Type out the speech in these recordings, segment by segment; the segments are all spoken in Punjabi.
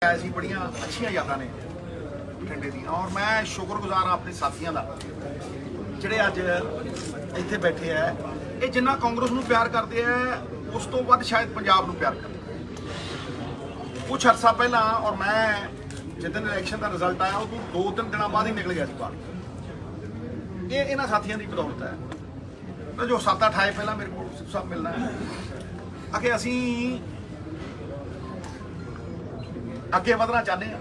ऐसी बड़िया अच्छी यादां ने बठिंडे दी और मैं शुक्रगुजार हाँ अपने साथियों का ਜਿਹੜੇ ਅੱਜ ਇੱਥੇ ਬੈਠੇ ਆ ਇਹ ਜਿੰਨਾ ਕਾਂਗਰਸ ਨੂੰ ਪਿਆਰ ਕਰਦੇ ਆ ਉਸ ਤੋਂ ਵੱਧ ਸ਼ਾਇਦ ਪੰਜਾਬ ਨੂੰ ਪਿਆਰ ਕਰਦੇ ਕੁਝ ਅਰਸਾ ਪਹਿਲਾਂ ਔਰ ਮੈਂ ਜਿੱਦਣ ਇਲੈਕਸ਼ਨ ਦਾ ਰਿਜ਼ਲਟ ਆਇਆ ਉਦੋਂ 2-3 ਦਿਨਾਂ ਬਾਅਦ ਹੀ ਨਿਕਲ ਗਿਆ ਸੀ ਬਾਹਰ ਇਹ ਇਹਨਾਂ ਸਾਥੀਆਂ ਦੀ ਬਦੌਲਤ ਹੈ ਤਾਂ ਜੋ 7-8 ਆਏ ਪਹਿਲਾਂ ਮੇਰੇ ਕੋਲ ਸਭ ਮਿਲਣਾ ਹੈ ਅਗੇ ਅਸੀਂ ਅੱਗੇ ਵਧਣਾ ਚਾਹੁੰਦੇ ਹਾਂ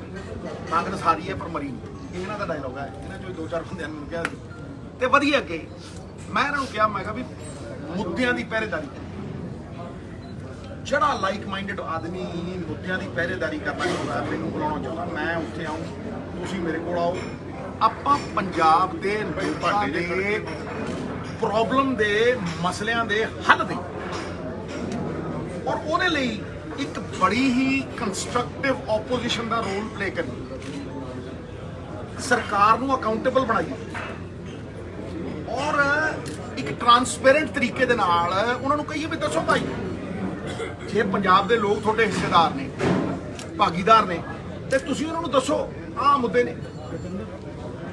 ਕਾਂਗਰਸ ਹਾਰੀ ਹੈ ਪਰ ਮਰੀ ਨਹੀਂ ਇਹਨਾਂ ਦਾ ਡਾਇਲੋਗ ਹੈ ਇਹਨਾਂ ਚੋਂ 2-4 ਬੰਦਿਆਂ ਨੂੰ ਕਿਹਾ ਸੀ ਤੇ ਵਧੀਆ ਅੱਗੇ ਮੈਂ ਇਹਨਾਂ ਨੂੰ ਕਿਹਾ ਮੈਂ ਕਿਹਾ ਵੀ ਮੁੱਦਿਆਂ ਦੀ ਪਹਿਰੇਦਾਰੀ ਜਿਹੜਾ ਲਾਈਕ ਮਾਈਂਡਡ ਆਦਮੀ ਮੁੱਦਿਆਂ ਦੀ ਪਹਿਰੇਦਾਰੀ ਕਰਨਾ ਚਾਹੁੰਦਾ ਮੈਨੂੰ ਬੁਲਾਉਣਾ ਚਾਹੁੰਦਾ ਮੈਂ ਉੱਥੇ ਆਉਂ ਤੁਸੀਂ ਮੇਰੇ ਕੋਲ ਆਓ ਆਪਾਂ ਪੰਜਾਬ ਦੇ ਲੋਕਾਂ ਦੇ ਪ੍ਰੋਬਲਮ ਦੇ ਮਸਲਿਆਂ ਦੇ ਹੱਲ ਦੇ ਔਰ ਉਹਦੇ ਲਈ ਇੱਕ ਬੜੀ ਹੀ ਕੰਸਟਰਕਟਿਵ ਆਪੋਜੀਸ਼ਨ ਦਾ ਰੋਲ ਪਲੇ ਕਰੀ ਸਰਕਾਰ ਨੂੰ ਅਕਾਊਂਟੇਬਲ ਬਣਾਈਏ ਔਰ ਇੱਕ ਟਰਾਂਸਪੇਰੈਂਟ ਤਰੀਕੇ ਦੇ ਨਾਲ ਉਹਨਾਂ ਨੂੰ ਕਹੀਏ ਵੀ ਦੱਸੋ ਭਾਈ ਜੇ ਪੰਜਾਬ ਦੇ ਲੋਕ ਤੁਹਾਡੇ ਹਿੱਸੇਦਾਰ ਨੇ ਭਾਗੀਦਾਰ ਨੇ ਤੇ ਤੁਸੀਂ ਉਹਨਾਂ ਨੂੰ ਦੱਸੋ ਆਹ ਮੁੱਦੇ ਨੇ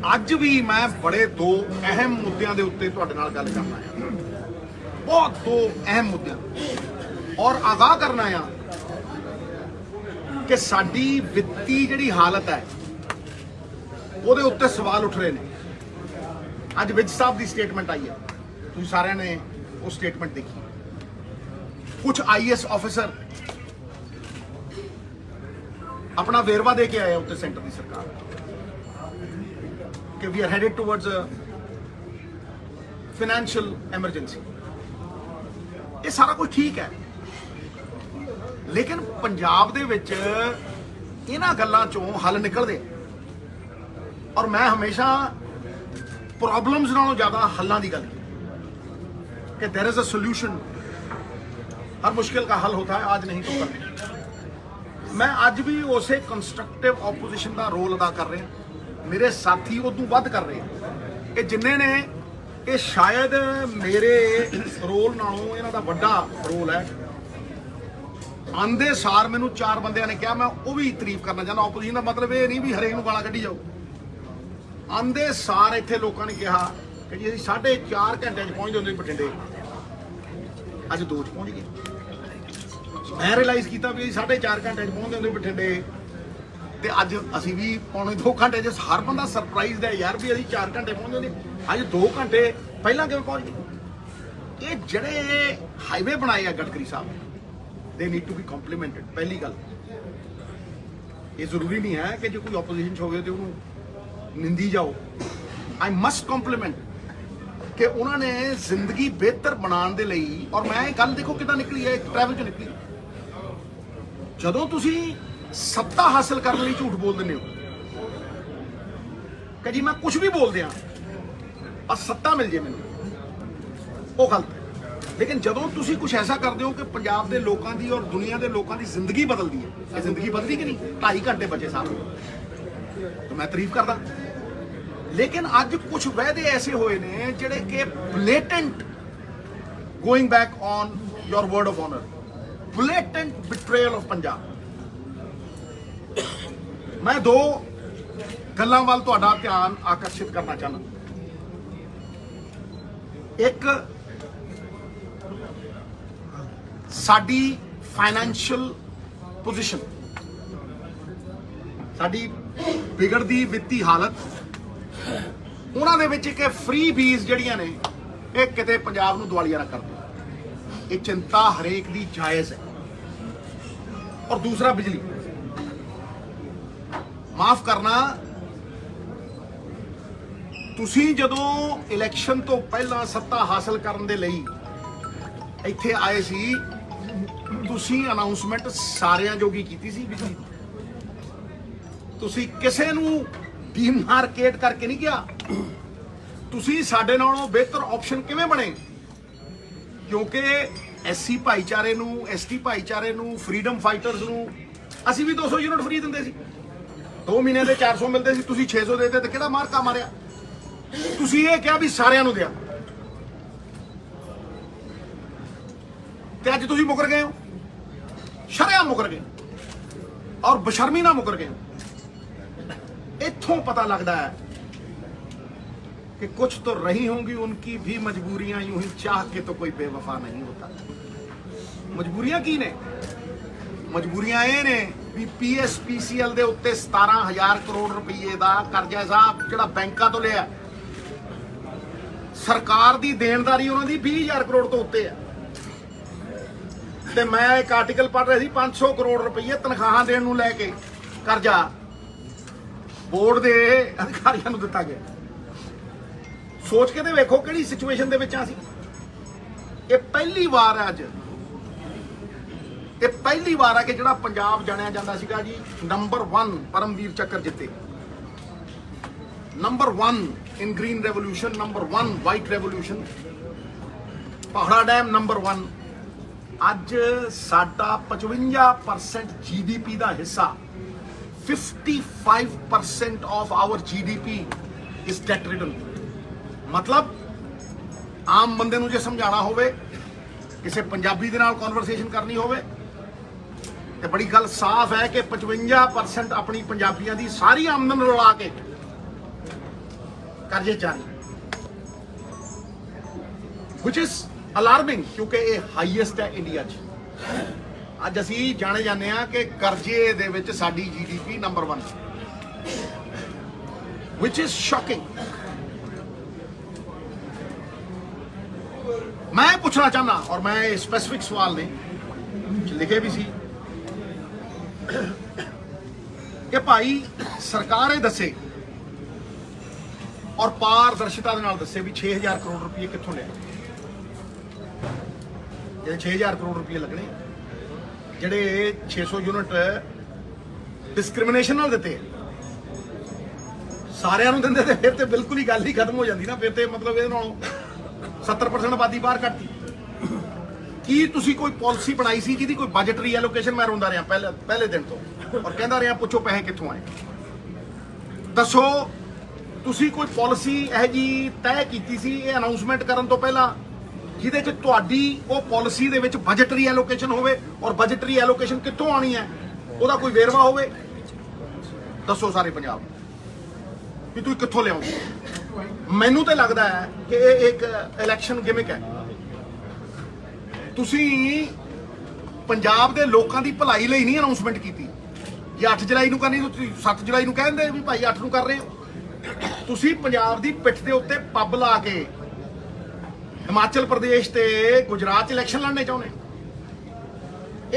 ਅੱਜ ਵੀ ਮੈਂ ਬੜੇ ਦੋ ਅਹਿਮ ਮੁੱਦਿਆਂ ਦੇ ਉੱਤੇ ਤੁਹਾਡੇ ਨਾਲ ਗੱਲ ਕਰਨਾ ਹੈ ਬਹੁਤ ਦੋ ਅਹਿਮ ਮੁੱਦਿਆਂ ਔਰ ਆਗਾਹ ਕਰਨਾ ਆ ਕਿ ਸਾਡੀ ਵਿੱਤੀ ਜਿਹੜੀ ਹਾਲਤ ਹੈ ਉਹਦੇ ਉੱਤੇ ਸਵਾਲ ਉੱਠ ਰਹੇ ਨੇ ਅੱਜ ਵਿਜ ਸਾਹਿਬ ਦੀ ਸਟੇਟਮੈਂਟ ਆਈ ਹੈ ਤੁਸੀਂ ਸਾਰਿਆਂ ਨੇ ਉਹ ਸਟੇਟਮੈਂਟ ਦੇਖੀ ਕੁਝ ਆਈਐਸ ਆਫੀਸਰ ਆਪਣਾ ਵੇਰਵਾ ਦੇ ਕੇ ਆਏ ਉੱਤੇ ਸੈਂਟਰ ਦੀ ਸਰਕਾਰ ਕਿ we are headed towards financial emergency ਇਹ ਸਾਰਾ ਕੁਝ ਠੀਕ ਹੈ ਲੇਕਿਨ ਪੰਜਾਬ ਦੇ ਵਿੱਚ ਇਹਨਾਂ ਗੱਲਾਂ ਚੋਂ ਹੱਲ ਨਿਕਲਦੇ ਔਰ ਮੈਂ ਹਮੇਸ਼ਾ ਪ੍ਰੋਬਲਮਸ ਨਾਲੋਂ ਜ਼ਿਆਦਾ ਹੱਲਾਂ ਦੀ ਗੱਲ ਕਿ देयर इज अ सॉल्यूशन हर मुश्किल का हल होता है आज नहीं तो कल मैं ਅੱਜ ਵੀ ਉਸੇ ਕੰਸਟਰਕਟਿਵ ਆਪੋਜੀਸ਼ਨ ਦਾ ਰੋਲ ਅਦਾ ਕਰ ਰਿਹਾ ਮੇਰੇ ਸਾਥੀ ਉਦੋਂ ਵੱਧ ਕਰ ਰਹੇ ਕਿ ਜਿੰਨੇ ਨੇ ਇਹ ਸ਼ਾਇਦ ਮੇਰੇ ਰੋਲ ਨਾਲੋਂ ਇਹਨਾਂ ਦਾ ਵੱਡਾ ਰੋਲ ਹੈ ਆਂਦੇ ਸਾਰ ਮੈਨੂੰ 4 ਬੰਦਿਆਂ ਨੇ ਕਿਹਾ ਮੈਂ ਉਹ ਵੀ ਤਾਰੀਫ ਕਰਨਾ ਚਾਹੁੰਦਾ ਆਪੋਜੀਸ਼ਨ ਦਾ ਮਤਲਬ ਇਹ ਨਹੀਂ ਵੀ ਹਰੇਕ ਨੂੰ ਗਾਲਾਂ ਕੱਢੀ ਜਾਓ ਆਂਦੇ ਸਾਰ ਇੱਥੇ ਲੋਕਾਂ ਨੇ ਕਿਹਾ ਕਿ ਜੀ ਅਸੀਂ 4.5 ਘੰਟੇ 'ਚ ਪਹੁੰਚਦੇ ਹੁੰਦੇ ਬਠਿੰਡੇ ਅੱਜ 2 'ਚ ਪਹੁੰਚ ਗਏ ਮੈਂ ਰਿਅਲਾਈਜ਼ ਕੀਤਾ ਵੀ 4.5 ਘੰਟੇ 'ਚ ਪਹੁੰਚਦੇ ਹੁੰਦੇ ਬਠਿੰਡੇ ਤੇ ਅੱਜ ਅਸੀਂ ਵੀ ਪੌਣੇ 2 ਘੰਟੇ 'ਚ ਹਰ ਬੰਦਾ ਸਰਪ੍ਰਾਈਜ਼ ਦਾ ਯਾਰ ਵੀ ਅਸੀਂ 4 ਘੰਟੇ ਪਹੁੰਚਦੇ ਹੁੰਦੇ ਅੱਜ 2 ਘੰਟੇ ਪਹਿਲਾਂ ਕਿਵੇਂ ਪਹੁੰਚ ਗਏ ਇਹ ਜਿਹੜੇ ਹਾਈਵੇ ਬਣਾਏ ਆ ਗਡਕਰੀ ਸਾਹਿਬ ਦੇ ਨੀਡ ਟੂ ਬੀ ਕੰਪਲੀਮੈਂਟਡ ਪਹਿਲੀ ਗੱਲ ਇਹ ਜ਼ਰੂਰੀ ਨਹੀਂ ਹੈ ਕਿ ਜੇ ਕੋਈ ਆਪੋਜੀਸ਼ਨ 'ਚ ਹੋਵੇ ਤੇ ਉਹਨੂੰ ਨਿੰਦੀ ਜਾਓ ਆਈ ਮਸਟ ਕੰਪਲੀਮੈਂਟ ਕਿ ਉਹਨਾਂ ਨੇ ਜ਼ਿੰਦਗੀ ਬਿਹਤਰ ਬਣਾਉਣ ਦੇ ਲਈ ਔਰ ਮੈਂ ਇਹ ਗੱਲ ਦੇਖੋ ਕਿਦਾਂ ਨਿਕਲੀ ਹੈ ਟਰੈਵਲ 'ਚ ਨਿਕਲੀ ਜਦੋਂ ਤੁਸੀਂ ਸੱਤਾ ਹਾਸਲ ਕਰਨ ਲਈ ਝੂਠ ਬੋਲ ਦਿੰਦੇ ਹੋ ਕਿ ਜੀ ਮੈਂ ਕੁਝ ਵੀ ਬੋਲ ਦਿਆਂ ਆ ਸੱਤਾ ਮਿਲ ਜੇ ਮੈਨੂੰ ਉਹ ਗਲਤ ਹੈ ਲੇਕਿਨ ਜਦੋਂ ਤੁਸੀਂ ਕੁਝ ਐਸਾ ਕਰਦੇ ਹੋ ਕਿ ਪੰਜਾਬ ਦੇ ਲੋਕਾਂ ਦੀ ਔਰ ਦੁਨੀਆ ਦੇ ਲੋਕਾਂ ਦੀ ਜ਼ਿੰਦਗੀ ਬਦਲਦੀ ਹੈ ਇਹ ਜ਼ਿੰਦਗੀ ਬਦਲੀ ਕਿ ਨਹੀਂ 2.5 ਘੰਟੇ ਬਚੇ ਸਾਹਿਬ ਤਾਂ ਮੈਂ ਤਾਰੀਫ ਕਰਦਾ ਲੇਕਿਨ ਅੱਜ ਕੁਝ ਵਾਅਦੇ ਐਸੇ ਹੋਏ ਨੇ ਜਿਹੜੇ ਕਿ blatant going back on your word of honour blatant betrayal of Punjab ਮੈਂ ਦੋ ਗੱਲਾਂ ਵੱਲ ਤੁਹਾਡਾ ਧਿਆਨ ਆਕਰਸ਼ਿਤ ਕਰਨਾ ਚਾਹੁੰਦਾ ਇੱਕ ਸਾਡੀ ਫਾਈਨੈਂਸ਼ੀਅਲ ਪੋਜੀਸ਼ਨ ਸਾਡੀ ਵਿਗੜਦੀ ਵਿੱਤੀ ਹਾਲਤ ਉਹਨਾਂ ਦੇ ਵਿੱਚ ਕਿ ਫ੍ਰੀ ਫੀਸ ਜਿਹੜੀਆਂ ਨੇ ਇਹ ਕਿਤੇ ਪੰਜਾਬ ਨੂੰ ਦੁਆਲੀਆ ਨਾ ਕਰ ਦੇ ਇਹ ਚਿੰਤਾ ਹਰੇਕ ਦੀ ਜਾਇਜ਼ ਹੈ ਔਰ ਦੂਸਰਾ ਬਿਜਲੀ ਮਾਫ ਕਰਨਾ ਤੁਸੀਂ ਜਦੋਂ ਇਲੈਕਸ਼ਨ ਤੋਂ ਪਹਿਲਾਂ ਸੱਤਾ ਹਾਸਲ ਕਰਨ ਦੇ ਲਈ ਇੱਥੇ ਆਏ ਸੀ ਤੁਸੀਂ ਅਨਾਉਂਸਮੈਂਟ ਸਾਰਿਆਂ ਜੋਗੀ ਕੀਤੀ ਸੀ ਬਿਜਲੀ ਤੁਸੀਂ ਕਿਸੇ ਨੂੰ ਡੀਮਾਰਕੇਟ ਕਰਕੇ ਨਹੀਂ ਗਿਆ ਤੁਸੀਂ ਸਾਡੇ ਨਾਲੋਂ ਬਿਹਤਰ ਆਪਸ਼ਨ ਕਿਵੇਂ ਬਣੇ ਕਿਉਂਕਿ ਐਸਸੀ ਭਾਈਚਾਰੇ ਨੂੰ ਐਸਟੀ ਭਾਈਚਾਰੇ ਨੂੰ ਫਰੀडम ਫਾਈਟਰਸ ਨੂੰ ਅਸੀਂ ਵੀ 200 ਯੂਨਿਟ ਫ੍ਰੀ ਦਿੰਦੇ ਸੀ 2 ਮਹੀਨੇ ਦੇ 400 ਮਿਲਦੇ ਸੀ ਤੁਸੀਂ 600 ਦੇਤੇ ਤੇ ਕਿਹੜਾ ਮਾਰਕਾ ਮਾਰਿਆ ਤੁਸੀਂ ਇਹ ਕਿਹਾ ਵੀ ਸਾਰਿਆਂ ਨੂੰ ਦਿਆ ਤੇ ਅੱਜ ਤੁਸੀਂ ਮੁਕਰ ਗਏ ਹੋ ਸ਼ਰਿਆਮ ਮੁਕਰ ਗਏ और बशर्मी ना मुकर गए। इत्थों पता लगता है कि कुछ तो रही होंगी उनकी भी मजबूरियां, यूं ही चाह के तो कोई बेवफा नहीं होता। मजबूरियां की ने? मजबूरियां ये ने भी PSPCL ਦੇ ਉੱਤੇ 17,000 ਕਰੋੜ ਰੁਪਏ ਦਾ ਕਰਜ਼ਾ ਸਾਹਿਬ ਜਿਹੜਾ ਬੈਂਕਾਂ ਤੋਂ ਲਿਆ, ਸਰਕਾਰ ਦੀ ਦੇਣਦਾਰੀ ਉਹਨਾਂ ਦੀ 20,000 ਕਰੋੜ ਤੋਂ ਉੱਤੇ ਹੈ। ਤੇ ਮੈਂ ਇੱਕ ਆਰਟੀਕਲ ਪੜ੍ਹ ਰਿਹਾ ਸੀ 500 ਕਰੋੜ ਰੁਪਏ ਤਨਖਾਹਾਂ ਦੇਣ ਨੂੰ ਲੈ ਕੇ ਕਰਜ਼ਾ ਬੋਰਡ ਦੇ ਅਧਿਕਾਰੀਆਂ ਨੂੰ ਦਿੱਤਾ ਗਿਆ। ਸੋਚ ਕੇ ਤੇ ਵੇਖੋ ਕਿਹੜੀ ਸਿਚੁਏਸ਼ਨ ਦੇ ਵਿੱਚ ਆ ਸੀ। ਇਹ ਪਹਿਲੀ ਵਾਰ ਹੈ ਅੱਜ, ਇਹ ਪਹਿਲੀ ਵਾਰ ਹੈ ਕਿ ਜਿਹੜਾ ਪੰਜਾਬ ਜਾਣਿਆ ਜਾਂਦਾ ਸੀਗਾ ਜੀ ਨੰਬਰ 1 ਪਰਮਵੀਰ ਚੱਕਰ ਜਿੱਤੇ, number 1 in green revolution, number 1 white revolution, Bhakra dam number 1। ਅੱਜ ਸਾਡਾ 55% GDP ਦਾ ਹਿੱਸਾ, 55% of our GDP is debt ridden। मतलब ਆਮ ਬੰਦੇ ਨੂੰ ਜੇ ਸਮਝਾਣਾ ਹੋਵੇ, ਕਿਸੇ ਪੰਜਾਬੀ ਦੇ ਨਾਲ ਕਨਵਰਸੇਸ਼ਨ ਕਰਨੀ ਹੋਵੇ ਤੇ ਬੜੀ ਗੱਲ ਸਾਫ਼ ਹੈ ਕਿ 55% ਆਪਣੀ ਪੰਜਾਬੀਆਂ ਦੀ ਸਾਰੀ ਆਮਦਨ ਰਲਾ ਕੇ ਕਰਜ਼ੇ ਚਾਰੀ, which is alarming ਕਿਉਂਕਿ ਇਹ ਹਾਈਐਸਟ ਹੈ ਇੰਡੀਆ 'ਚ। ਅੱਜ ਅਸੀਂ ਜਾਣੇ ਜਾਂਦੇ ਆ ਕਿ ਕਰਜ਼ੇ ਦੇ ਵਿੱਚ ਸਾਡੀ GDP number 1, which is shocking। मैं पूछना चाहना और मैं स्पेसिफिक सवाल ने लिखे भी सी कि भाई सरकार ये दसे और पारदर्शिता दे नाल दसे भी 6,000 करोड़ रुपये कित्थों लिया। जिहड़े 6,000 करोड़ रुपये लगने, जिहड़े 600 यूनिट डिस्क्रिमिनेशन नाल दिते सारिਆਂ ਨੂੰ ਦਿੰਦੇ ਤੇ फिर तो बिल्कुल ही गल ही खत्म हो जाती ना। फिर तो मतलब ये 70% आबादी बाहर कटती। की तुसी कोई पॉलिसी बनाई सी जिहदी कोई बजटरी एलोकेशन? मैं रोंदा रहा पहले दिन तो और कहता रहा पुछो पैसे कित्थों आए। दसो तुसी कोई पॉलिसी यह जी तय कीती सी ये अनाउंसमेंट करन तो पहला जिहदे च तुहाडी वो पॉलिसी दे विच बजटरी एलोकेशन होवे और बजटरी एलोकेशन कित्थों आनी है ਉਹਦਾ कोई वेरवा होवे। दसो सारे पंजाब भी तुसीं कित्थों लिआओगे। ਮੈਨੂੰ ਤਾਂ ਲੱਗਦਾ ਹੈ ਕਿ ਇਹ ਇੱਕ ਇਲੈਕਸ਼ਨ ਗਿਮਿਕ ਹੈ। ਤੁਸੀਂ ਪੰਜਾਬ ਦੇ ਲੋਕਾਂ ਦੀ ਭਲਾਈ ਲਈ ਨਹੀਂ ਅਨਾਉਂਸਮੈਂਟ ਕੀਤੀ। ਜੇ 8 ਜੁਲਾਈ ਨੂੰ ਕਰਨੀ ਤੁਸੀਂ 7 ਜੁਲਾਈ ਨੂੰ ਕਹਿੰਦੇ ਵੀ ਭਾਈ 8 ਨੂੰ ਕਰ ਰਹੇ ਹੋ। ਤੁਸੀਂ ਪੰਜਾਬ ਦੀ ਪਿੱਠ ਦੇ ਉੱਤੇ ਪੱਬ ਲਾ ਕੇ ਹਿਮਾਚਲ ਪ੍ਰਦੇਸ਼ ਤੇ ਗੁਜਰਾਤ 'ਚ ਇਲੈਕਸ਼ਨ ਲੜਨੇ ਚਾਹੁੰਦੇ।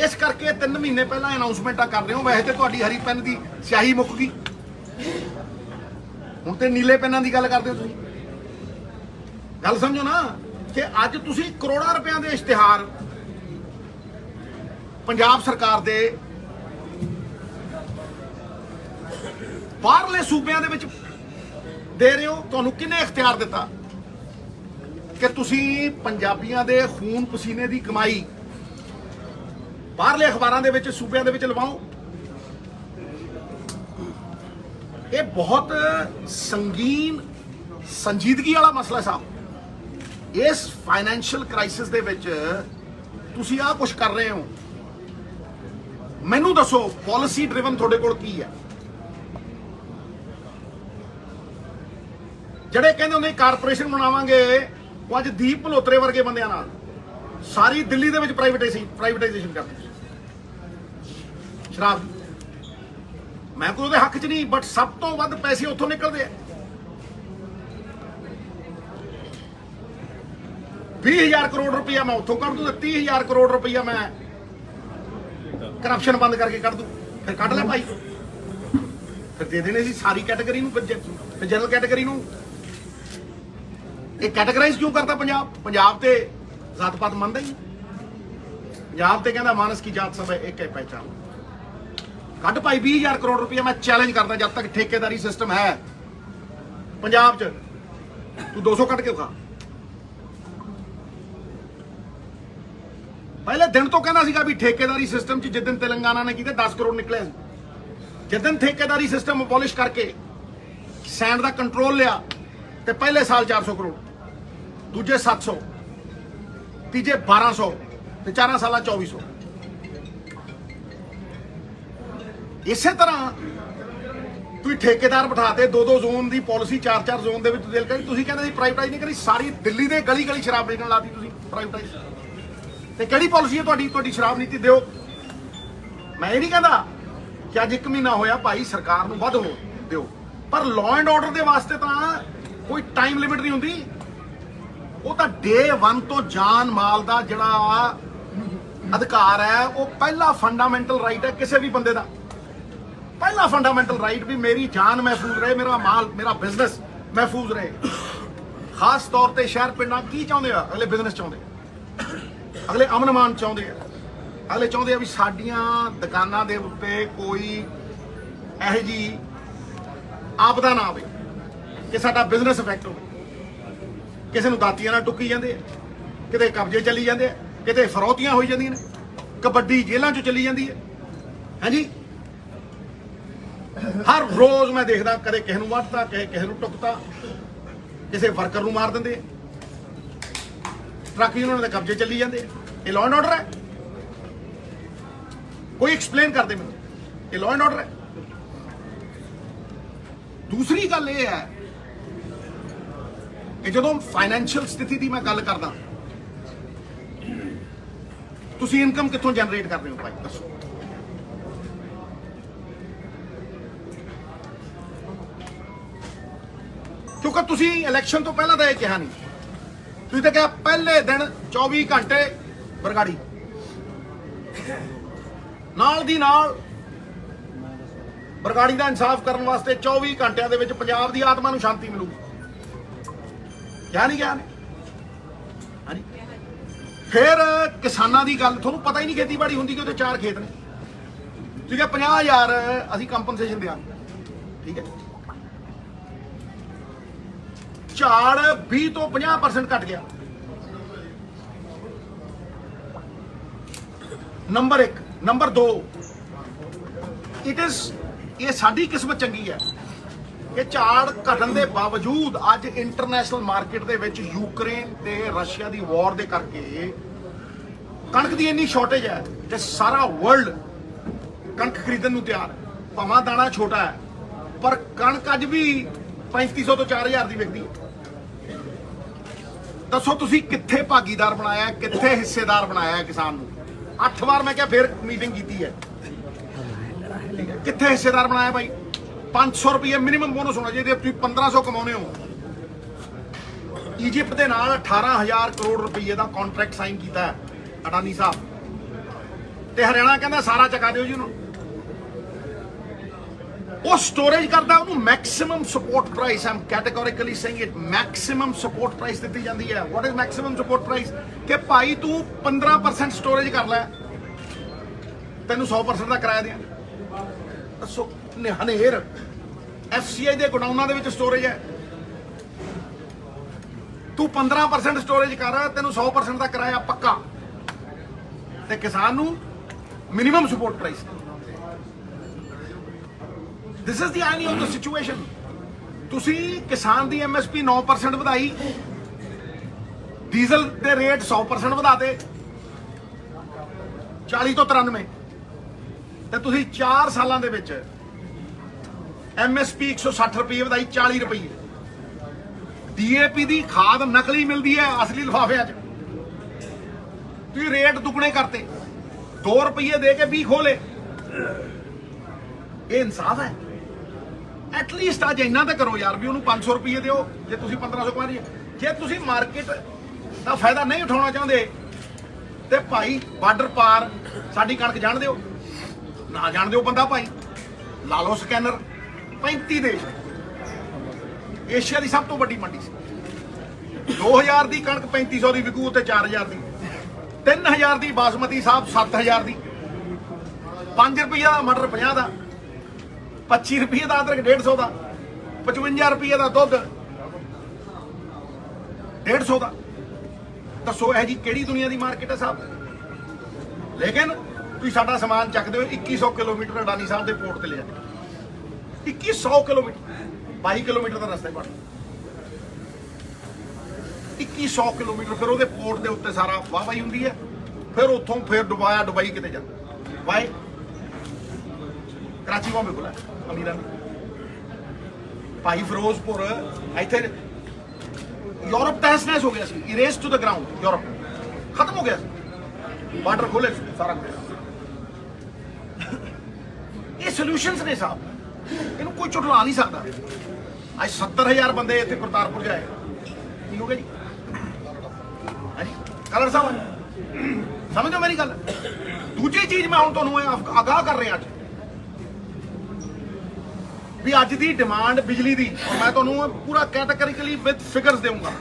ਇਸ ਕਰਕੇ 3 ਮਹੀਨੇ ਪਹਿਲਾਂ ਅਨਾਉਂਸਮੈਂਟਾਂ ਕਰ ਰਹੇ ਹੋ। ਵੈਸੇ ਤੇ ਤੁਹਾਡੀ ਹਰੀ ਪੈਨ ਦੀ ਸਿਆਹੀ ਮੁੱਕ ਗਈ, ਹੁਣ ਤੇ ਨੀਲੇ ਪੈਨਾਂ ਦੀ ਗੱਲ ਕਰਦੇ ਹੋ ਤੁਸੀਂ। ਗੱਲ ਸਮਝੋ ਨਾ ਕਿ ਅੱਜ ਤੁਸੀਂ ਕਰੋੜਾਂ ਰੁਪਈਆਂ ਦੇ ਇਸ਼ਤਿਹਾਰ ਪੰਜਾਬ ਸਰਕਾਰ ਦੇ ਬਾਹਰਲੇ ਸੂਬਿਆਂ ਦੇ ਵਿੱਚ ਦੇ ਰਹੇ ਹੋ। ਤੁਹਾਨੂੰ ਕਿਹਨੇ ਇਖਤਿਆਰ ਦਿੱਤਾ ਕਿ ਤੁਸੀਂ ਪੰਜਾਬੀਆਂ ਦੇ ਖੂਨ ਪਸੀਨੇ ਦੀ ਕਮਾਈ ਬਾਹਰਲੇ ਅਖਬਾਰਾਂ ਦੇ ਵਿੱਚ ਸੂਬਿਆਂ ਦੇ ਵਿੱਚ ਲਵਾਓ? ਇਹ ਬਹੁਤ ਸੰਗੀਨ ਸੰਜੀਦਗੀ ਵਾਲਾ ਮਸਲਾ ਸਾਹਿਬ। ਇਸ ਫਾਈਨੈਂਸ਼ੀਅਲ ਕ੍ਰਾਈਸਿਸ ਦੇ ਵਿੱਚ ਤੁਸੀਂ ਆਹ ਕੁਝ ਕਰ ਰਹੇ ਹੋ। ਮੈਨੂੰ ਦੱਸੋ ਪਾਲਿਸੀ ਡਰਿਵਨ ਤੁਹਾਡੇ ਕੋਲ ਕੀ ਹੈ? ਜਿਹੜੇ ਕਹਿੰਦੇ ਹੁੰਦੇ ਕਾਰਪੋਰੇਸ਼ਨ ਬਣਾਵਾਂਗੇ, ਉਹ ਅੱਜ ਦੀਪ ਭਲੋਤਰੇ ਵਰਗੇ ਬੰਦਿਆਂ ਨਾਲ ਸਾਰੀ ਦਿੱਲੀ ਦੇ ਵਿੱਚ ਪ੍ਰਾਈਵੇਟਾਈਜੇਸ਼ਨ ਕਰਦੇ ਸ਼ਰਾਬ ਦੀ। ਮੈਂ ਕੋਈ ਉਹਦੇ ਹੱਕ 'ਚ ਨਹੀਂ, ਬਟ ਸਭ ਤੋਂ ਵੱਧ ਪੈਸੇ ਉੱਥੋਂ ਨਿਕਲਦੇ ਆ। 20,000 ਕਰੋੜ ਰੁਪਇਆ ਮੈਂ ਉੱਥੋਂ ਕੱਢ ਦੂੰ ਤੇ 30,000 ਕਰੋੜ ਰੁਪਇਆ ਮੈਂ ਕਰਪਸ਼ਨ ਬੰਦ ਕਰਕੇ ਕੱਢ ਦੂੰ। ਫਿਰ ਕੱਢ ਲੈ ਭਾਈ, ਫਿਰ ਦੇ ਦੇਣੇ ਸੀ ਸਾਰੀ ਕੈਟਾਗਰੀ ਨੂੰ, ਫਿਰ ਜਨਰਲ ਕੈਟਾਗਰੀ ਨੂੰ। ਇਹ ਕੈਟਾਗਰਾਈਜ਼ ਕਿਉਂ ਕਰਦਾ ਪੰਜਾਬ? ਪੰਜਾਬ ਤੇ ਜਾਤ ਪਾਤ ਮੰਨਦਾ ਹੀ। ਪੰਜਾਬ ਤੇ ਕਹਿੰਦਾ ਮਾਨਸ ਕੀ ਜਾਤ ਸਭ ਇੱਕ ਹੈ ਪਹਿਚਾਨ। ਕੱਢ ਭਾਈ 20,000 ਕਰੋੜ ਰੁਪਇਆ। ਮੈਂ ਚੈਲੰਜ ਕਰਦਾ ਜਦ ਤੱਕ ਠੇਕੇਦਾਰੀ ਸਿਸਟਮ ਹੈ ਪੰਜਾਬ 'ਚ, ਤੂੰ 200 ਕੱਢ ਕੇ ਖਾ। ਪਹਿਲੇ ਦਿਨ ਤੋਂ ਕਹਿੰਦਾ ਸੀਗਾ ਵੀ ਠੇਕੇਦਾਰੀ ਸਿਸਟਮ 'ਚ ਜਿੱਦਨ ਤੇਲੰਗਾਨਾ ਨੇ ਕੀਤੇ 10 ਕਰੋੜ ਨਿਕਲੇ। ਜਿੱਦਨ ਠੇਕੇਦਾਰੀ ਸਿਸਟਮ ਅਬੋਲਿਸ਼ ਕਰਕੇ ਸੈਂਡ ਦਾ ਕੰਟਰੋਲ ਲਿਆ ਤੇ ਪਹਿਲੇ ਸਾਲ 400 ਕਰੋੜ, ਦੂਜੇ 700, ਤੀਜੇ 1200 ਤੇ 4 ਸਾਲਾਂ 2400। ਇਸੇ ਤਰ੍ਹਾਂ ਤੁਸੀਂ ਠੇਕੇਦਾਰ ਬਿਠਾਤੇ 2-2 ਜ਼ੋਨ ਦੀ ਪਾਲਿਸੀ 4-4 ਜ਼ੋਨ ਦੇ ਵਿੱਚ ਦਿਲ ਕਰੀ ਤੁਸੀਂ ਕਹਿੰਦੇ ਸੀ ਪ੍ਰਾਈਵੇਟਾਈਜ਼ ਨਹੀਂ ਕਰੀ ਸਾਰੀ ਦਿੱਲੀ ਦੇ ਗਲੀ ਗਲੀ ਸ਼ਰਾਬ ਵੇਚਣ ਲਾਤੀ ਤੁਸੀਂ ਪ੍ਰਾਈਵੇਟਾਈਜ਼ ਤੇ ਕਿਹੜੀ ਪਾਲਿਸੀ ਹੈ ਤੁਹਾਡੀ ਸ਼ਰਾਬ ਨੀਤੀ ਦਿਓ ਮੈਂ ਇਹ ਨਹੀਂ ਕਹਿੰਦਾ ਕਿ ਅੱਜ 1 ਮਹੀਨਾ ਹੋਇਆ ਭਾਈ ਸਰਕਾਰ ਨੂੰ ਵੱਧ ਹੋ ਦਿਓ ਪਰ ਲਾਅ ਐਂਡ ਆਰਡਰ ਦੇ ਵਾਸਤੇ ਤਾਂ ਕੋਈ ਟਾਈਮ ਲਿਮਿਟ ਨਹੀਂ ਹੁੰਦੀ ਉਹ ਤਾਂ ਡੇ 1 ਤੋਂ ਜਾਨ ਮਾਲ ਦਾ ਜਿਹੜਾ ਅਧਿਕਾਰ ਹੈ ਉਹ ਪਹਿਲਾ ਫੰਡਾਮੈਂਟਲ ਰਾਈਟ ਹੈ ਕਿਸੇ ਵੀ ਬੰਦੇ ਦਾ ਪਹਿਲਾ ਫੰਡਾਮੈਂਟਲ ਰਾਈਟ ਵੀ ਮੇਰੀ ਜਾਨ ਮਹਿਫੂਜ਼ ਰਹੇ ਮੇਰਾ ਮਾਲ ਮੇਰਾ ਬਿਜ਼ਨਸ ਮਹਿਫੂਜ਼ ਰਹੇ ਖਾਸ ਤੌਰ ਤੇ ਸ਼ਹਿਰ ਪਿੰਡਾਂ ਕੀ ਚਾਹੁੰਦੇ ਆ ਅਗਲੇ ਬਿਜ਼ਨਸ ਚਾਹੁੰਦੇ ਅਗਲੇ ਅਮਨ ਅਮਾਨ ਚਾਹੁੰਦੇ ਆ ਅਗਲੇ ਚਾਹੁੰਦੇ ਆ ਵੀ ਸਾਡੀਆਂ ਦੁਕਾਨਾਂ ਦੇ ਉੱਤੇ ਕੋਈ ਇਹੋ ਜਿਹੀ ਆਪਦਾ ਨਾ ਆਵੇ ਕਿ ਸਾਡਾ ਬਿਜ਼ਨਸ ਇਫੈਕਟ ਹੋਵੇ ਕਿਸੇ ਨੂੰ ਦਾਤੀਆਂ ਨਾਲ ਟੁੱਕੀ ਜਾਂਦੇ ਆ ਕਿਤੇ ਕਬਜ਼ੇ ਚੱਲੀ ਜਾਂਦੇ ਆ ਕਿਤੇ ਫਰੌਤੀਆਂ ਹੋਈ ਜਾਂਦੀਆਂ ਨੇ ਕਬੱਡੀ ਜੇਲ੍ਹਾਂ 'ਚ ਚੱਲੀ ਜਾਂਦੀ ਹੈ ਹਾਂਜੀ ਹਰ ਰੋਜ਼ ਮੈਂ ਦੇਖਦਾ ਕਦੇ ਕਿਸੇ ਨੂੰ ਵੱਢਤਾ ਕਿਸੇ ਨੂੰ ਟੁੱਕਤਾ ਕਿਸੇ ਵਰਕਰ ਨੂੰ ਮਾਰ ਦਿੰਦੇ ਟਰੱਕ ਉਹਨਾਂ ਦੇ ਕਬਜ਼ੇ ਚੱਲੀ ਜਾਂਦੇ ਇਹ ਲਾਅ ਐਂਡ ਆਰਡਰ ਹੈ ਕੋਈ ਐਕਸਪਲੇਨ ਕਰਦੇ ਮੈਨੂੰ ਇਹ ਲਾਅ ਐਂਡ ਆਰਡਰ ਹੈ ਦੂਸਰੀ ਗੱਲ ਇਹ ਹੈ ਕਿ ਜਦੋਂ ਫਾਈਨੈਂਸ਼ੀਅਲ ਸਥਿਤੀ ਦੀ ਮੈਂ ਗੱਲ ਕਰਦਾ ਤੁਸੀਂ ਇਨਕਮ ਕਿੱਥੋਂ ਜਨਰੇਟ ਕਰ ਰਹੇ ਹੋ ਭਾਈ ਦੱਸੋ ਕਿਉਂਕਿ ਤੁਸੀਂ ਇਲੈਕਸ਼ਨ ਤੋਂ ਪਹਿਲਾਂ ਤਾਂ ਇਹ ਕਿਹਾ ਨਹੀਂ ਤੁਸੀਂ ਤਾਂ ਕਿਹਾ ਪਹਿਲੇ ਦਿਨ 24 ਘੰਟੇ ਬਰਗਾੜੀ ਨਾਲ ਦੀ ਨਾਲ ਬਰਗਾੜੀ ਦਾ ਇਨਸਾਫ ਕਰਨ ਵਾਸਤੇ 24 ਘੰਟਿਆਂ ਦੇ ਵਿੱਚ ਪੰਜਾਬ ਦੀ ਆਤਮਾ ਨੂੰ ਸ਼ਾਂਤੀ ਮਿਲੂਗੀ ਕਿਹਾ ਨਹੀਂ ਹਾਂਜੀ ਫਿਰ ਕਿਸਾਨਾਂ ਦੀ ਗੱਲ ਤੁਹਾਨੂੰ ਪਤਾ ਹੀ ਨਹੀਂ ਖੇਤੀਬਾੜੀ ਹੁੰਦੀ ਕਿ ਉਹਦੇ 4 ਖੇਤ ਨੇ ਠੀਕ ਹੈ 50,000 ਅਸੀਂ ਕੰਪਨਸੇਸ਼ਨ ਦਿਆਂਗੇ ਠੀਕ ਹੈ ਝਾੜ 20 ਤੋਂ 50% ਘਟ ਗਿਆ ਨੰਬਰ 1 ਨੰਬਰ 2 ਇਹ ਸਾਡੀ ਕਿਸਮਤ ਚੰਗੀ ਹੈ ਕਿ ਝਾੜ ਘਟਣ ਦੇ ਬਾਵਜੂਦ ਅੱਜ ਇੰਟਰਨੈਸ਼ਨਲ ਮਾਰਕੀਟ ਦੇ ਵਿੱਚ ਯੂਕਰੇਨ ਤੇ ਰਸ਼ੀਆ ਦੀ ਵਾਰ ਦੇ ਕਰਕੇ ਕਣਕ ਦੀ ਇੰਨੀ ਸ਼ਾਰਟੇਜ ਹੈ ਕਿ ਸਾਰਾ ਵਰਲਡ ਕਣਕ ਖਰੀਦਣ ਨੂੰ ਤਿਆਰ ਭਾਵੇਂ ਦਾਣਾ ਛੋਟਾ ਹੈ ਪਰ ਕਣਕ ਅੱਜ ਵੀ 3500 ਤੋਂ 4000 ਦੀ ਵਿਕਦੀ ਹੈ ਦੱਸੋ ਤੁਸੀਂ ਕਿੱਥੇ ਭਾਗੀਦਾਰ ਬਣਾਇਆ ਕਿੱਥੇ ਹਿੱਸੇਦਾਰ ਬਣਾਇਆ ਕਿਸਾਨ ਨੂੰ 8 ਵਾਰ ਮੈਂ ਕਿਹਾ ਫਿਰ ਮੀਟਿੰਗ ਕੀਤੀ ਹੈ ਕਿੱਥੇ ਹਿੱਸੇਦਾਰ ਬਣਾਇਆ ਭਾਈ 500 ਰੁਪਏ ਮਿਨੀਮਮ ਬੋਨਸ ਹੋਣਾ ਚਾਹੀਦਾ ਤੁਸੀਂ 1500 ਕਮਾਉਨੇ ਹੋ ਈਜਿਪਟ ਦੇ ਨਾਲ 18000 ਕਰੋੜ ਰੁਪਏ ਦਾ ਕੰਟਰੈਕਟ ਸਾਈਨ ਕੀਤਾ ਹੈ ਅਡਾਨੀ ਸਾਹਿਬ ਤੇ ਹਰਿਆਣਾ ਕਹਿੰਦਾ ਸਾਰਾ ਚਕਾ ਦਿਓ ਜੀ ਉਹਨੂੰ ਉਹ ਸਟੋਰੇਜ ਕਰਦਾ ਉਹਨੂੰ maximum support price am categorically saying it maximum support price ਦਿੱਤੀ ਜਾਂਦੀ ਹੈ what is maximum support price ਕਿ ਭਾਈ ਤੂੰ 15% ਸਟੋਰੇਜ ਕਰ ਲੈ ਤੈਨੂੰ 100% ਦਾ ਕਿਰਾਇਆ ਦਿਆਂ ਦੱਸੋ ਹਨੇਰ FCI ਦੇ ਗੋਡਾਊਨਾਂ ਦੇ ਵਿੱਚ ਸਟੋਰੇਜ ਹੈ ਤੂੰ 15% ਸਟੋਰੇਜ ਕਰ ਤੈਨੂੰ 100% ਦਾ ਕਿਰਾਇਆ ਪੱਕਾ ਤੇ ਕਿਸਾਨ ਨੂੰ minimum support price this is the irony of the situation ਤੁਸੀਂ ਕਿਸਾਨ ਦੀ MSP 9% ਵਧਾਈ ਡੀਜ਼ਲ ਦੇ ਰੇਟ 100% ਵਧਾਤੇ 40 ਤੋਂ 93 ਤੇ ਤੁਸੀਂ 4 ਸਾਲਾਂ ਦੇ ਵਿੱਚ MSP 160 ਰੁਪਏ ਵਧਾਈ 40 ਰੁਪਏ DAP ਦੀ ਖਾਦ ਨਕਲੀ ਮਿਲਦੀ ਹੈ ਅਸਲੀ ਲਿਫਾਫਿਆਂ 'ਚ ਤੁਸੀਂ ਰੇਟ ਦੁੱਗਣੇ ਕਰਤੇ 2 ਰੁਪਏ ਦੇ ਕੇ 20 ਖੋਲੇ ਇਹ ਇਨਸਾਫ ਹੈ ਐਟਲੀਸਟ ਅੱਜ ਇੰਨਾ ਤਾਂ ਕਰੋ ਯਾਰ ਵੀ ਉਹਨੂੰ 500 ਰੁਪਏ ਦਿਓ ਜੇ ਤੁਸੀਂ 1500 ਕਮਾ ਰਹੀ ਹੈ ਜੇ ਤੁਸੀਂ ਮਾਰਕੀਟ ਦਾ ਫਾਇਦਾ ਨਹੀਂ ਉਠਾਉਣਾ ਚਾਹੁੰਦੇ ਤੇ ਭਾਈ ਬਾਰਡਰ ਪਾਰ ਸਾਡੀ ਕਣਕ ਜਾਣ ਦਿਓ ਨਾ ਜਾਣ ਦਿਓ ਬੰਦਾ ਭਾਈ ਲਾ ਲਓ ਸਕੈਨਰ 35 ਦੇਸ਼ ਏਸ਼ੀਆ ਦੀ ਸਭ ਤੋਂ ਵੱਡੀ ਮੰਡੀ ਸੀ 2000 ਦੀ ਕਣਕ 3500 ਦੀ ਵਿਕੂ ਤੇ 4000 ਦੀ 3000 ਦੀ ਬਾਸਮਤੀ ਸਾਹਿਬ 7000 ਦੀ 5 ਰੁਪਏ ਦਾ ਮਟਰ 50 ਦਾ 25 ਰੁਪਏ ਦਾ ਅਦਰਕ 150 ਦਾ 55 ਰੁਪਏ ਦਾ ਦੁੱਧ 150 ਦਾ ਦੱਸੋ ਇਹ ਜੀ ਕਿਹੜੀ ਦੁਨੀਆ ਦੀ ਮਾਰਕੀਟ ਹੈ ਸਾਹਿਬ ਲੇਕਿਨ ਤੁਸੀਂ ਸਾਡਾ ਸਮਾਨ ਚੱਕਦੇ ਹੋ 2100 ਕਿਲੋਮੀਟਰ ਅਡਾਨੀ ਸਾਹਿਬ ਦੇ ਪੋਰਟ ਤੇ ਲੈ ਜਾਂਦੇ 2100 ਕਿਲੋਮੀਟਰ 22 ਕਿਲੋਮੀਟਰ ਦਾ ਰਸਤਾ ਪੜਦਾ 2100 ਕਿਲੋਮੀਟਰ ਫਿਰ ਉਹਦੇ ਪੋਰਟ ਦੇ ਉੱਤੇ ਸਾਰਾ ਵਾਹਵਾਈ ਹੁੰਦੀ ਹੈ ਫਿਰ ਉੱਥੋਂ ਫਿਰ ਦੁਬਈ ਕਿਤੇ ਜਾਂਦਾ ਵਾਈ कराची बॉम्बे को अमीरां दी भाई फिरोजपुर इत्थे यूरोप तहस नहस हो गया सी erased to the ground Europe खत्म हो गया बार्डर खोले सारा कुछ ये सोल्यूशंस ने साहब इन्हों कोई झुठला नहीं सकता आज 70,000 बंदे इतने करतारपुर जाए की हो गया जी हाँ जी कलर साहब समझो मेरी गल दूजी चीज मैं हूं तुहानूं आगाह कर रहा अज भी अज की डिमांड बिजली की और मैं तुहानूं पूरा कैटेगरिकली विद फिगर्स दूंगा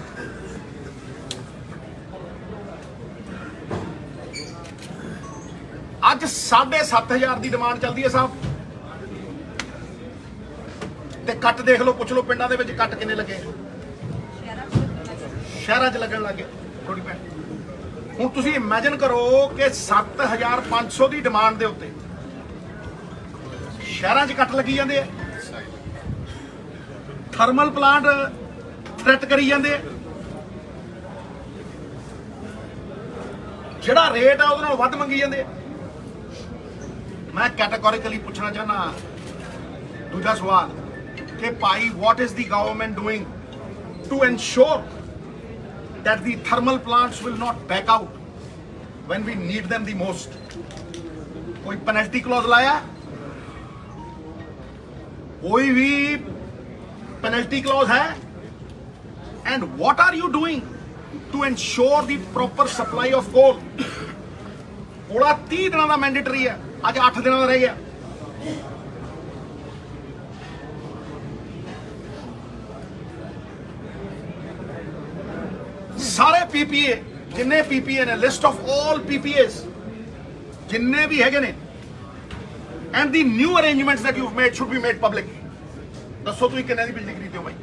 अज 7,500 की डिमांड चलती है साहब ते कट देख लो पुछ लो पिंडां दे विच कट किन्ने लगे शहरां च लगन लगे थोड़ी भैन हुण तुसीं इमेजिन करो कि 7,500 की डिमांड दे उत्ते शहरां च कट लगी जांदे थर्मल प्लांट थ्रैट करी जांदे जिहड़ा रेट है उहदे नाल वध मंगी जांदे मैं कैटेगोरिकली पूछना चाहना दूजा सवाल कि भाई what is the government doing to ensure that the thermal plants will not back out when we need them the most कोई पेनल्टी क्लॉज लाया कोई भी पेनल्टी क्लॉज है and what are you doing to ensure the proper supply of coal कोला 30 दिनों का मैंडेटरी है आज 8 दिनों का रह गया सारे पीपीए जिन्ने पीपीए ने लिस्ट ऑफ ऑल पीपीएस जिन्ने भी है ने and the new arrangements that you made should be made public दसो तुम किन्ने दी बिजली खरीदते हो भाई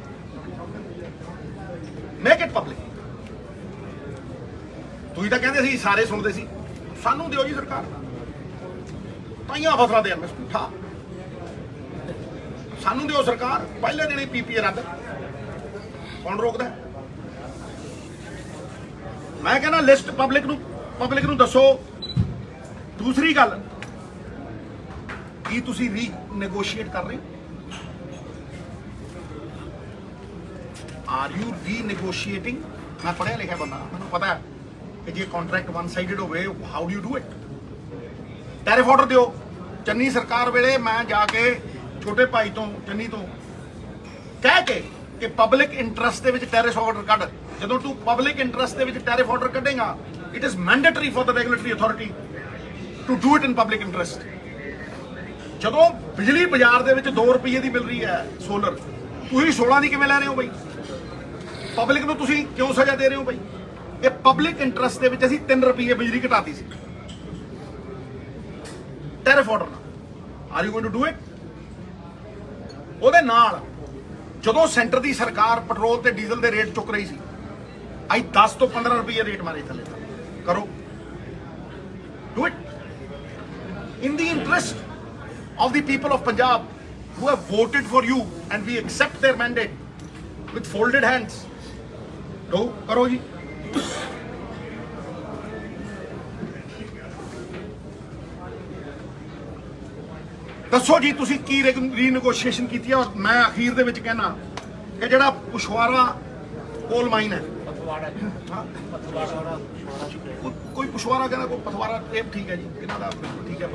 मेक इट पब्लिक तुम तो कहते सी सारे सुनते सी सानू दिओ जी सरकार ताइयां फसला दे ठा सानू दिओ सरकार पहले दिन ही पीपीए रद्द कौन रोकदा मैं कहना लिस्ट पब्लिक नू दसो दूसरी गल की तुसी रीनैगोशिएट कर रहे आर यू रीनैगोशिएटिंग मैं पढ़िया लिखा बंदा मैं पता है कि जे कॉन्ट्रैक्ट वन साइडेड होवे how do you do it tariff order दिओ चन्नी सरकार वेले मैं जाके छोटे भाई तो चन्नी तो कह के कि पब्लिक इंटरस्ट दे विच टैरिफ ऑर्डर कढ जदों तू पब्लिक इंटरस्ट दे विच टैरिफ ऑर्डर कढेगा it is mandatory for the regulatory authority to do it in public interest जदों बिजली बाजार दे विच 2 रुपये की मिल रही है सोलर तुसीं 16 की किवें लै रहे हो भाई पब्लिक नूं तुसीं क्यों सजा दे रहे हो भाई ये पब्लिक इंटरस्ट दे विच असीं 3 रुपये बिजली घटाती सी tariff order are you going to do it ਉਹਦੇ ਨਾਲ ਜਦੋਂ ਸੈਂਟਰ ਦੀ ਸਰਕਾਰ ਪੈਟਰੋਲ ਤੇ ਡੀਜ਼ਲ ਦੇ ਰੇਟ ਚੁੱਕ ਰਹੀ ਸੀ ਅੱਜ 10 ਤੋਂ 15 ਰੁਪਏ ਰੇਟ ਮਾਰੇ ਥੱਲੇ ਕਰੋ do it in the interest of the people of Punjab who have voted for you and we accept their mandate with folded hands do karo ji ਦੱਸੋ ਜੀ ਤੁਸੀਂ ਕੀ ਰੀਨੈਗੋਸ਼ੀਏਸ਼ਨ ਕੀਤੀ ਹੈ ਔਰ ਮੈਂ ਅਖੀਰ ਦੇ ਵਿੱਚ ਕਹਿਣਾ ਕਿ ਜਿਹੜਾ ਪੁਸ਼ਵਾਰਾ ਕੋਲ ਮਾਈਨ ਹੈ ਕੋਈ ਪੁਸ਼ਵਾਰਾ ਕਹਿੰਦਾ ਕੋਈ ਪਥਵਾਰਾ ਇਹ ਠੀਕ ਹੈ ਜੀ ਇਹਨਾਂ ਦਾ ਠੀਕ ਹੈ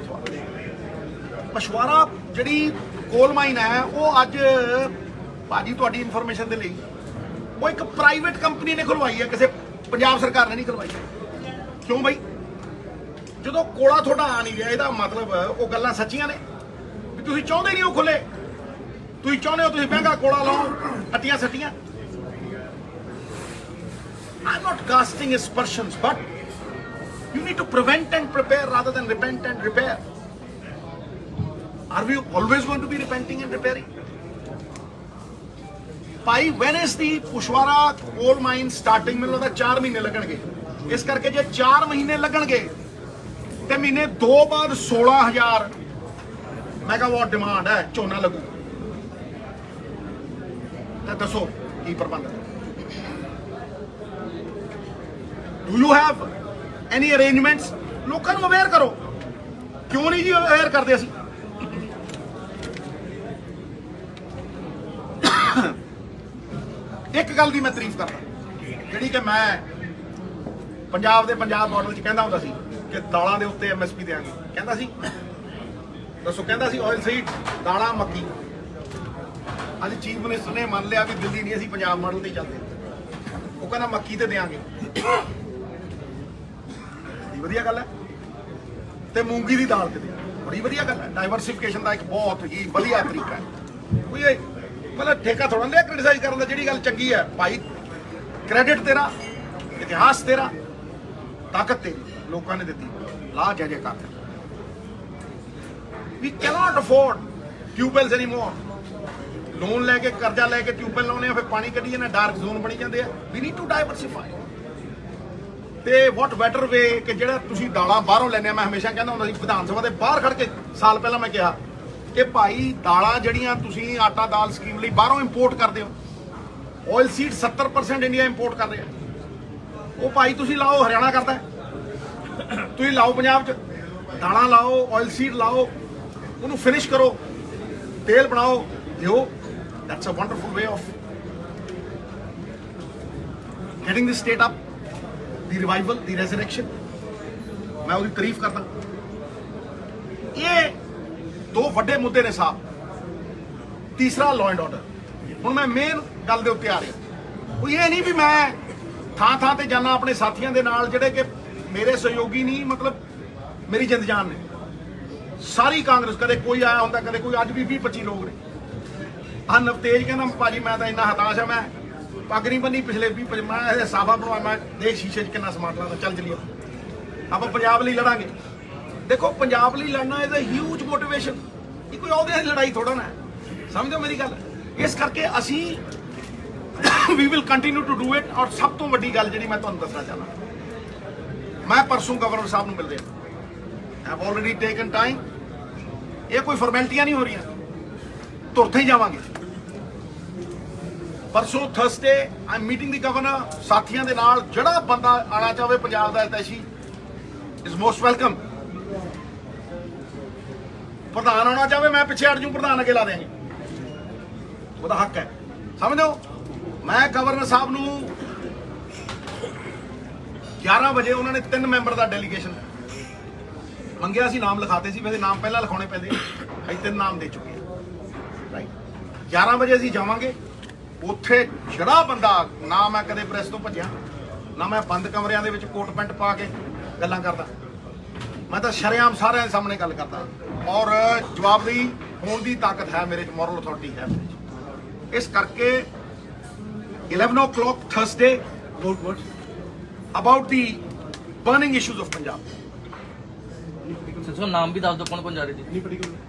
ਪਛਵਾਰਾ ਜਿਹੜੀ ਕੋਲ ਮਾਈਨ ਹੈ ਉਹ ਅੱਜ ਭਾਜੀ ਤੁਹਾਡੀ ਇਨਫੋਰਮੇਸ਼ਨ ਦੇ ਲਈ ਉਹ ਇੱਕ ਪ੍ਰਾਈਵੇਟ ਕੰਪਨੀ ਨੇ ਖੁਲਵਾਈ ਹੈ ਕਿਸੇ ਪੰਜਾਬ ਸਰਕਾਰ ਨੇ ਨਹੀਂ ਖੁਲਵਾਈ ਕਿਉਂ ਬਾਈ ਜਦੋਂ ਕੋਲਾ ਤੁਹਾਡਾ ਆ ਨਹੀਂ ਰਿਹਾ ਇਹਦਾ ਮਤਲਬ ਉਹ ਗੱਲਾਂ ਸੱਚੀਆਂ ਨੇ ਵੀ ਤੁਸੀਂ ਚਾਹੁੰਦੇ ਨਹੀਂ ਉਹ ਖੁੱਲੇ ਤੁਸੀਂ ਚਾਹੁੰਦੇ ਹੋ ਤੁਸੀਂ ਮਹਿੰਗਾ ਕੋਲਾ ਲਾਓ ਹੱਟੀਆਂ ਸੱਟੀਆਂ I'm not casting aspersions but you need to prevent and prepare rather than repent and repair. Are we always going to be repenting and repairing? भाई when is the पुशवारा coal mine starting में लगता 4 महीने लगणगे इस करके जे 4 महीने लगणगे ते महीने 2 बाद 16,000 मेगावाट डिमांड है झोना लगू ते दसो की प्रबंध Do you have any arrangements? लोगों को अवेयर करो क्यों नहीं जी अवेयर करते असीं ਇੱਕ ਗੱਲ ਦੀ ਮੈਂ ਤਾਰੀਫ ਕਰਦਾ, ਜਿਹੜੀ ਕਿ ਮੈਂ ਪੰਜਾਬ ਮਾਡਲ 'ਚ ਕਹਿੰਦਾ ਹੁੰਦਾ ਸੀ ਕਿ ਦਾਲਾਂ ਦੇ ਉੱਤੇ MSP ਦੇਾਂਗੇ, ਕਹਿੰਦਾ ਸੀ ਦੱਸੋ, ਕਹਿੰਦਾ ਸੀ ਆਇਲ ਸੀਡ, ਦਾਲਾਂ, ਮੱਕੀ। ਅੱਜ ਚੀਫ ਮਿਨਿਸਟਰ ਨੇ ਮੰਨ ਲਿਆ ਵੀ ਦਿੱਲੀ ਨਹੀਂ, ਅਸੀਂ ਪੰਜਾਬ ਮਾਡਲ ਤੇ ਚੱਲਦੇ, ਉਹ ਕਹਿੰਦਾ ਮੱਕੀ ਤੇ ਦੇਾਂਗੇ। ਵਧੀਆ ਗੱਲ ਹੈ। ਤੇ ਮੂੰਗੀ ਦੀ ਦਾਲ ਤੇ ਦੇਾਂਗੇ, ਬੜੀ ਵਧੀਆ ਗੱਲ ਹੈ। ਡਾਈਵਰਸਿਫਿਕੇਸ਼ਨ ਦਾ ਇੱਕ ਬਹੁਤ ਹੀ ਵਧੀਆ ਤਰੀਕਾ ਹੈ। ਕੋਈ ਮਤਲਬ ਠੇਕਾ ਥੋੜਾ ਲਿਆ ਕ੍ਰਿਟਿਸਾਈਜ਼ ਕਰਨ ਦਾ, ਜਿਹੜੀ ਗੱਲ ਚੰਗੀ ਹੈ ਭਾਈ, ਕ੍ਰੈਡਿਟ ਤੇਰਾ, ਇਤਿਹਾਸ ਤੇਰਾ, ਤਾਕਤ ਤੇਰੀ, ਲੋਕਾਂ ਨੇ ਦਿੱਤੀ, ਲਾ ਜੈ ਜੈਕਾਰ। ਵੀ ਕੈਨੋਟ ਅਫੋਰਡ ਟਿਊਬਵੈਲਸ ਐਨੀਮੋਰ। ਲੋਨ ਲੈ ਕੇ, ਕਰਜ਼ਾ ਲੈ ਕੇ ਟਿਊਬਵੈਲ ਲਾਉਣੇ ਆ, ਫਿਰ ਪਾਣੀ ਕੱਢੀ ਜਾਂਦੇ, ਡਾਰਕ ਜ਼ੋਨ ਬਣੀ ਜਾਂਦੇ ਆ। We need to diversify. ਤੇ ਵਾਟ ਬੈਟਰ ਵੇ ਕਿ ਜਿਹੜਾ ਤੁਸੀਂ ਦਾਲਾਂ ਬਾਹਰੋਂ ਲੈਂਦੇ ਆ। ਮੈਂ ਹਮੇਸ਼ਾ ਕਹਿੰਦਾ ਹੁੰਦਾ ਸੀ ਵਿਧਾਨ ਸਭਾ ਦੇ ਬਾਹਰ ਖੜ ਕੇ, ਸਾਲ ਪਹਿਲਾਂ ਮੈਂ ਕਿਹਾ ਕਿ ਭਾਈ ਦਾਲਾਂ ਜਿਹੜੀਆਂ ਤੁਸੀਂ ਆਟਾ ਦਾਲ ਸਕੀਮ ਲਈ ਬਾਹਰੋਂ ਇੰਪੋਰਟ ਕਰਦੇ ਹੋ, ਆਇਲ ਸੀਡ 70% ਇੰਡੀਆ ਇੰਪੋਰਟ ਕਰ ਰਿਹਾ, ਉਹ ਭਾਈ ਤੁਸੀਂ ਲਾਓ, ਹਰਿਆਣਾ ਕਰਦਾ, ਤੁਸੀਂ ਲਾਓ ਪੰਜਾਬ 'ਚ, ਦਾਲਾਂ ਲਾਓ, ਆਇਲ ਸੀਡ ਲਾਓ, ਉਹਨੂੰ ਫਿਨਿਸ਼ ਕਰੋ, ਤੇਲ ਬਣਾਓ, ਦਿਓ। That's a wonderful way of getting the state up, the revival, the resurrection. ਮੈਂ ਉਹਦੀ ਤਾਰੀਫ ਕਰਦਾ। ਇਹ ਦੋ ਵੱਡੇ ਮੁੱਦੇ ਨੇ ਸਾਹਿਬ। ਤੀਸਰਾ ਲਾਅ ਐਂਡ ਆਰਡਰ। ਹੁਣ ਮੈਂ ਮੇਨ ਗੱਲ ਦੇ ਉੱਤੇ ਆ ਰਿਹਾ। ਉਹ ਇਹ ਨਹੀਂ ਵੀ ਮੈਂ ਥਾਂ ਥਾਂ ਤੇ ਜਾਣਾ ਆਪਣੇ ਸਾਥੀਆਂ ਦੇ ਨਾਲ, ਜਿਹੜੇ ਕਿ ਮੇਰੇ ਸਹਿਯੋਗੀ ਨਹੀਂ, ਮਤਲਬ ਮੇਰੀ ਜਿੰਦ ਜਾਨ ਨੇ। ਸਾਰੀ ਕਾਂਗਰਸ, ਕਦੇ ਕੋਈ ਆਇਆ ਹੁੰਦਾ, ਕਦੇ ਕੋਈ, ਅੱਜ ਵੀ 20-25 ਲੋਕ ਨੇ। ਆਹ ਨਵਤੇਜ ਕਹਿੰਦਾ ਭਾਜੀ ਮੈਂ ਤਾਂ ਇੰਨਾ ਹਤਾਸ਼ ਆ, ਮੈਂ ਪੱਗ ਨਹੀਂ ਬੰਨੀ ਪਿਛਲੇ 20, ਮੈਂ ਇਹ ਸਾਫਾ ਬਣਵਾ, ਮੈਂ ਦੇਖ ਸ਼ੀਸ਼ੇ 'ਚ ਕਿੰਨਾ ਸਮਾਰਟ ਲੱਗਦਾ, ਚੱਲ ਚਲੀਏ ਆਪਾਂ ਪੰਜਾਬ ਲਈ ਲੜਾਂਗੇ। ਦੇਖੋ ਪੰਜਾਬ ਲਈ ਲੜਨਾ ਇਜ਼ ਅ ਹਿਊਜ ਮੋਟੀਵੇਸ਼ਨ। ਇਹ ਕੋਈ ਉਹਦੇ ਦੀ ਲੜਾਈ ਥੋੜਾ ਨਾ, ਸਮਝੋ ਮੇਰੀ ਗੱਲ। ਇਸ ਕਰਕੇ ਅਸੀਂ we will continue to do it. ਔਰ ਸਭ ਤੋਂ ਵੱਡੀ ਗੱਲ ਜਿਹੜੀ ਮੈਂ ਤੁਹਾਨੂੰ ਦੱਸਣਾ ਚਾਹੁੰਦਾ, ਮੈਂ ਪਰਸੋਂ ਗਵਰਨਰ ਸਾਹਿਬ ਨੂੰ ਮਿਲ ਰਿਹਾ। I have already taken time. ਇਹ ਕੋਈ ਫਾਰਮੈਲਿਟੀਆਂ ਨਹੀਂ ਹੋ ਰਹੀਆਂ, ਤੁਰਥੇ ਹੀ ਜਾਵਾਂਗੇ। ਪਰਸੋਂ Thursday I am meeting the governor, ਸਾਥੀਆਂ ਦੇ ਨਾਲ। ਜਿਹੜਾ ਬੰਦਾ ਆਣਾ ਚਾਹਵੇ ਪੰਜਾਬ ਦਾ ਹਿਤੈਸ਼ੀ ਇਜ਼ ਮੋਸਟ ਵੈਲਕਮ। ਪ੍ਰਧਾਨ ਆਉਣਾ ਚਾਹਵੇ, ਮੈਂ ਪਿੱਛੇ ਹਟ ਜੂ, ਪ੍ਰਧਾਨ ਅੱਗੇ ਲਾ ਦੇਾਂਗੇ, ਉਹਦਾ ਹੱਕ ਹੈ, ਸਮਝੋ। ਮੈਂ ਗਵਰਨਰ ਸਾਹਿਬ ਨੂੰ 11 ਵਜੇ, ਉਹਨਾਂ ਨੇ 3 ਮੈਂਬਰ ਦਾ ਡੈਲੀਗੇਸ਼ਨ ਮੰਗਿਆ ਸੀ, ਨਾਮ ਲਿਖਾਤੇ ਸੀ, ਵੈਸੇ ਨਾਮ ਪਹਿਲਾਂ ਲਿਖਾਉਣੇ ਪੈਂਦੇ, ਅਸੀਂ 3 ਨਾਮ ਦੇ ਚੁੱਕੇ ਹਾਂ, ਰਾਈਟ। 11 ਵਜੇ ਅਸੀਂ ਜਾਵਾਂਗੇ ਉੱਥੇ। ਜਿਹੜਾ ਬੰਦਾ, ਨਾ ਮੈਂ ਕਦੇ ਪ੍ਰੈਸ ਤੋਂ ਭੱਜਿਆ, ਨਾ ਮੈਂ ਬੰਦ ਕਮਰਿਆਂ ਦੇ ਵਿੱਚ ਕੋਟ ਪੈਂਟ ਪਾ ਕੇ ਗੱਲਾਂ ਕਰਦਾ, ਮੈਂ ਤਾਂ ਸ਼ਰੇਆਮ ਸਾਰਿਆਂ ਦੇ ਸਾਹਮਣੇ ਗੱਲ ਕਰਦਾ। ਔਰ ਜਵਾਬਦੇਹੀ ਹੋਣ ਦੀ ਤਾਕਤ ਹੈ ਮੇਰੇ 'ਚ, ਮੋਰਲ ਅਥਾਰਟੀ ਹੈ ਮੇਰੇ 'ਚ। ਇਸ ਕਰਕੇ 11 o'clock Thursday about the burning issues of Punjab। ਸੋ ਨਾਮ ਵੀ ਦੱਸ ਦਿਓ ਕੌਣ ਕੌਣ ਜਾ ਰਹੇ ਜੀ।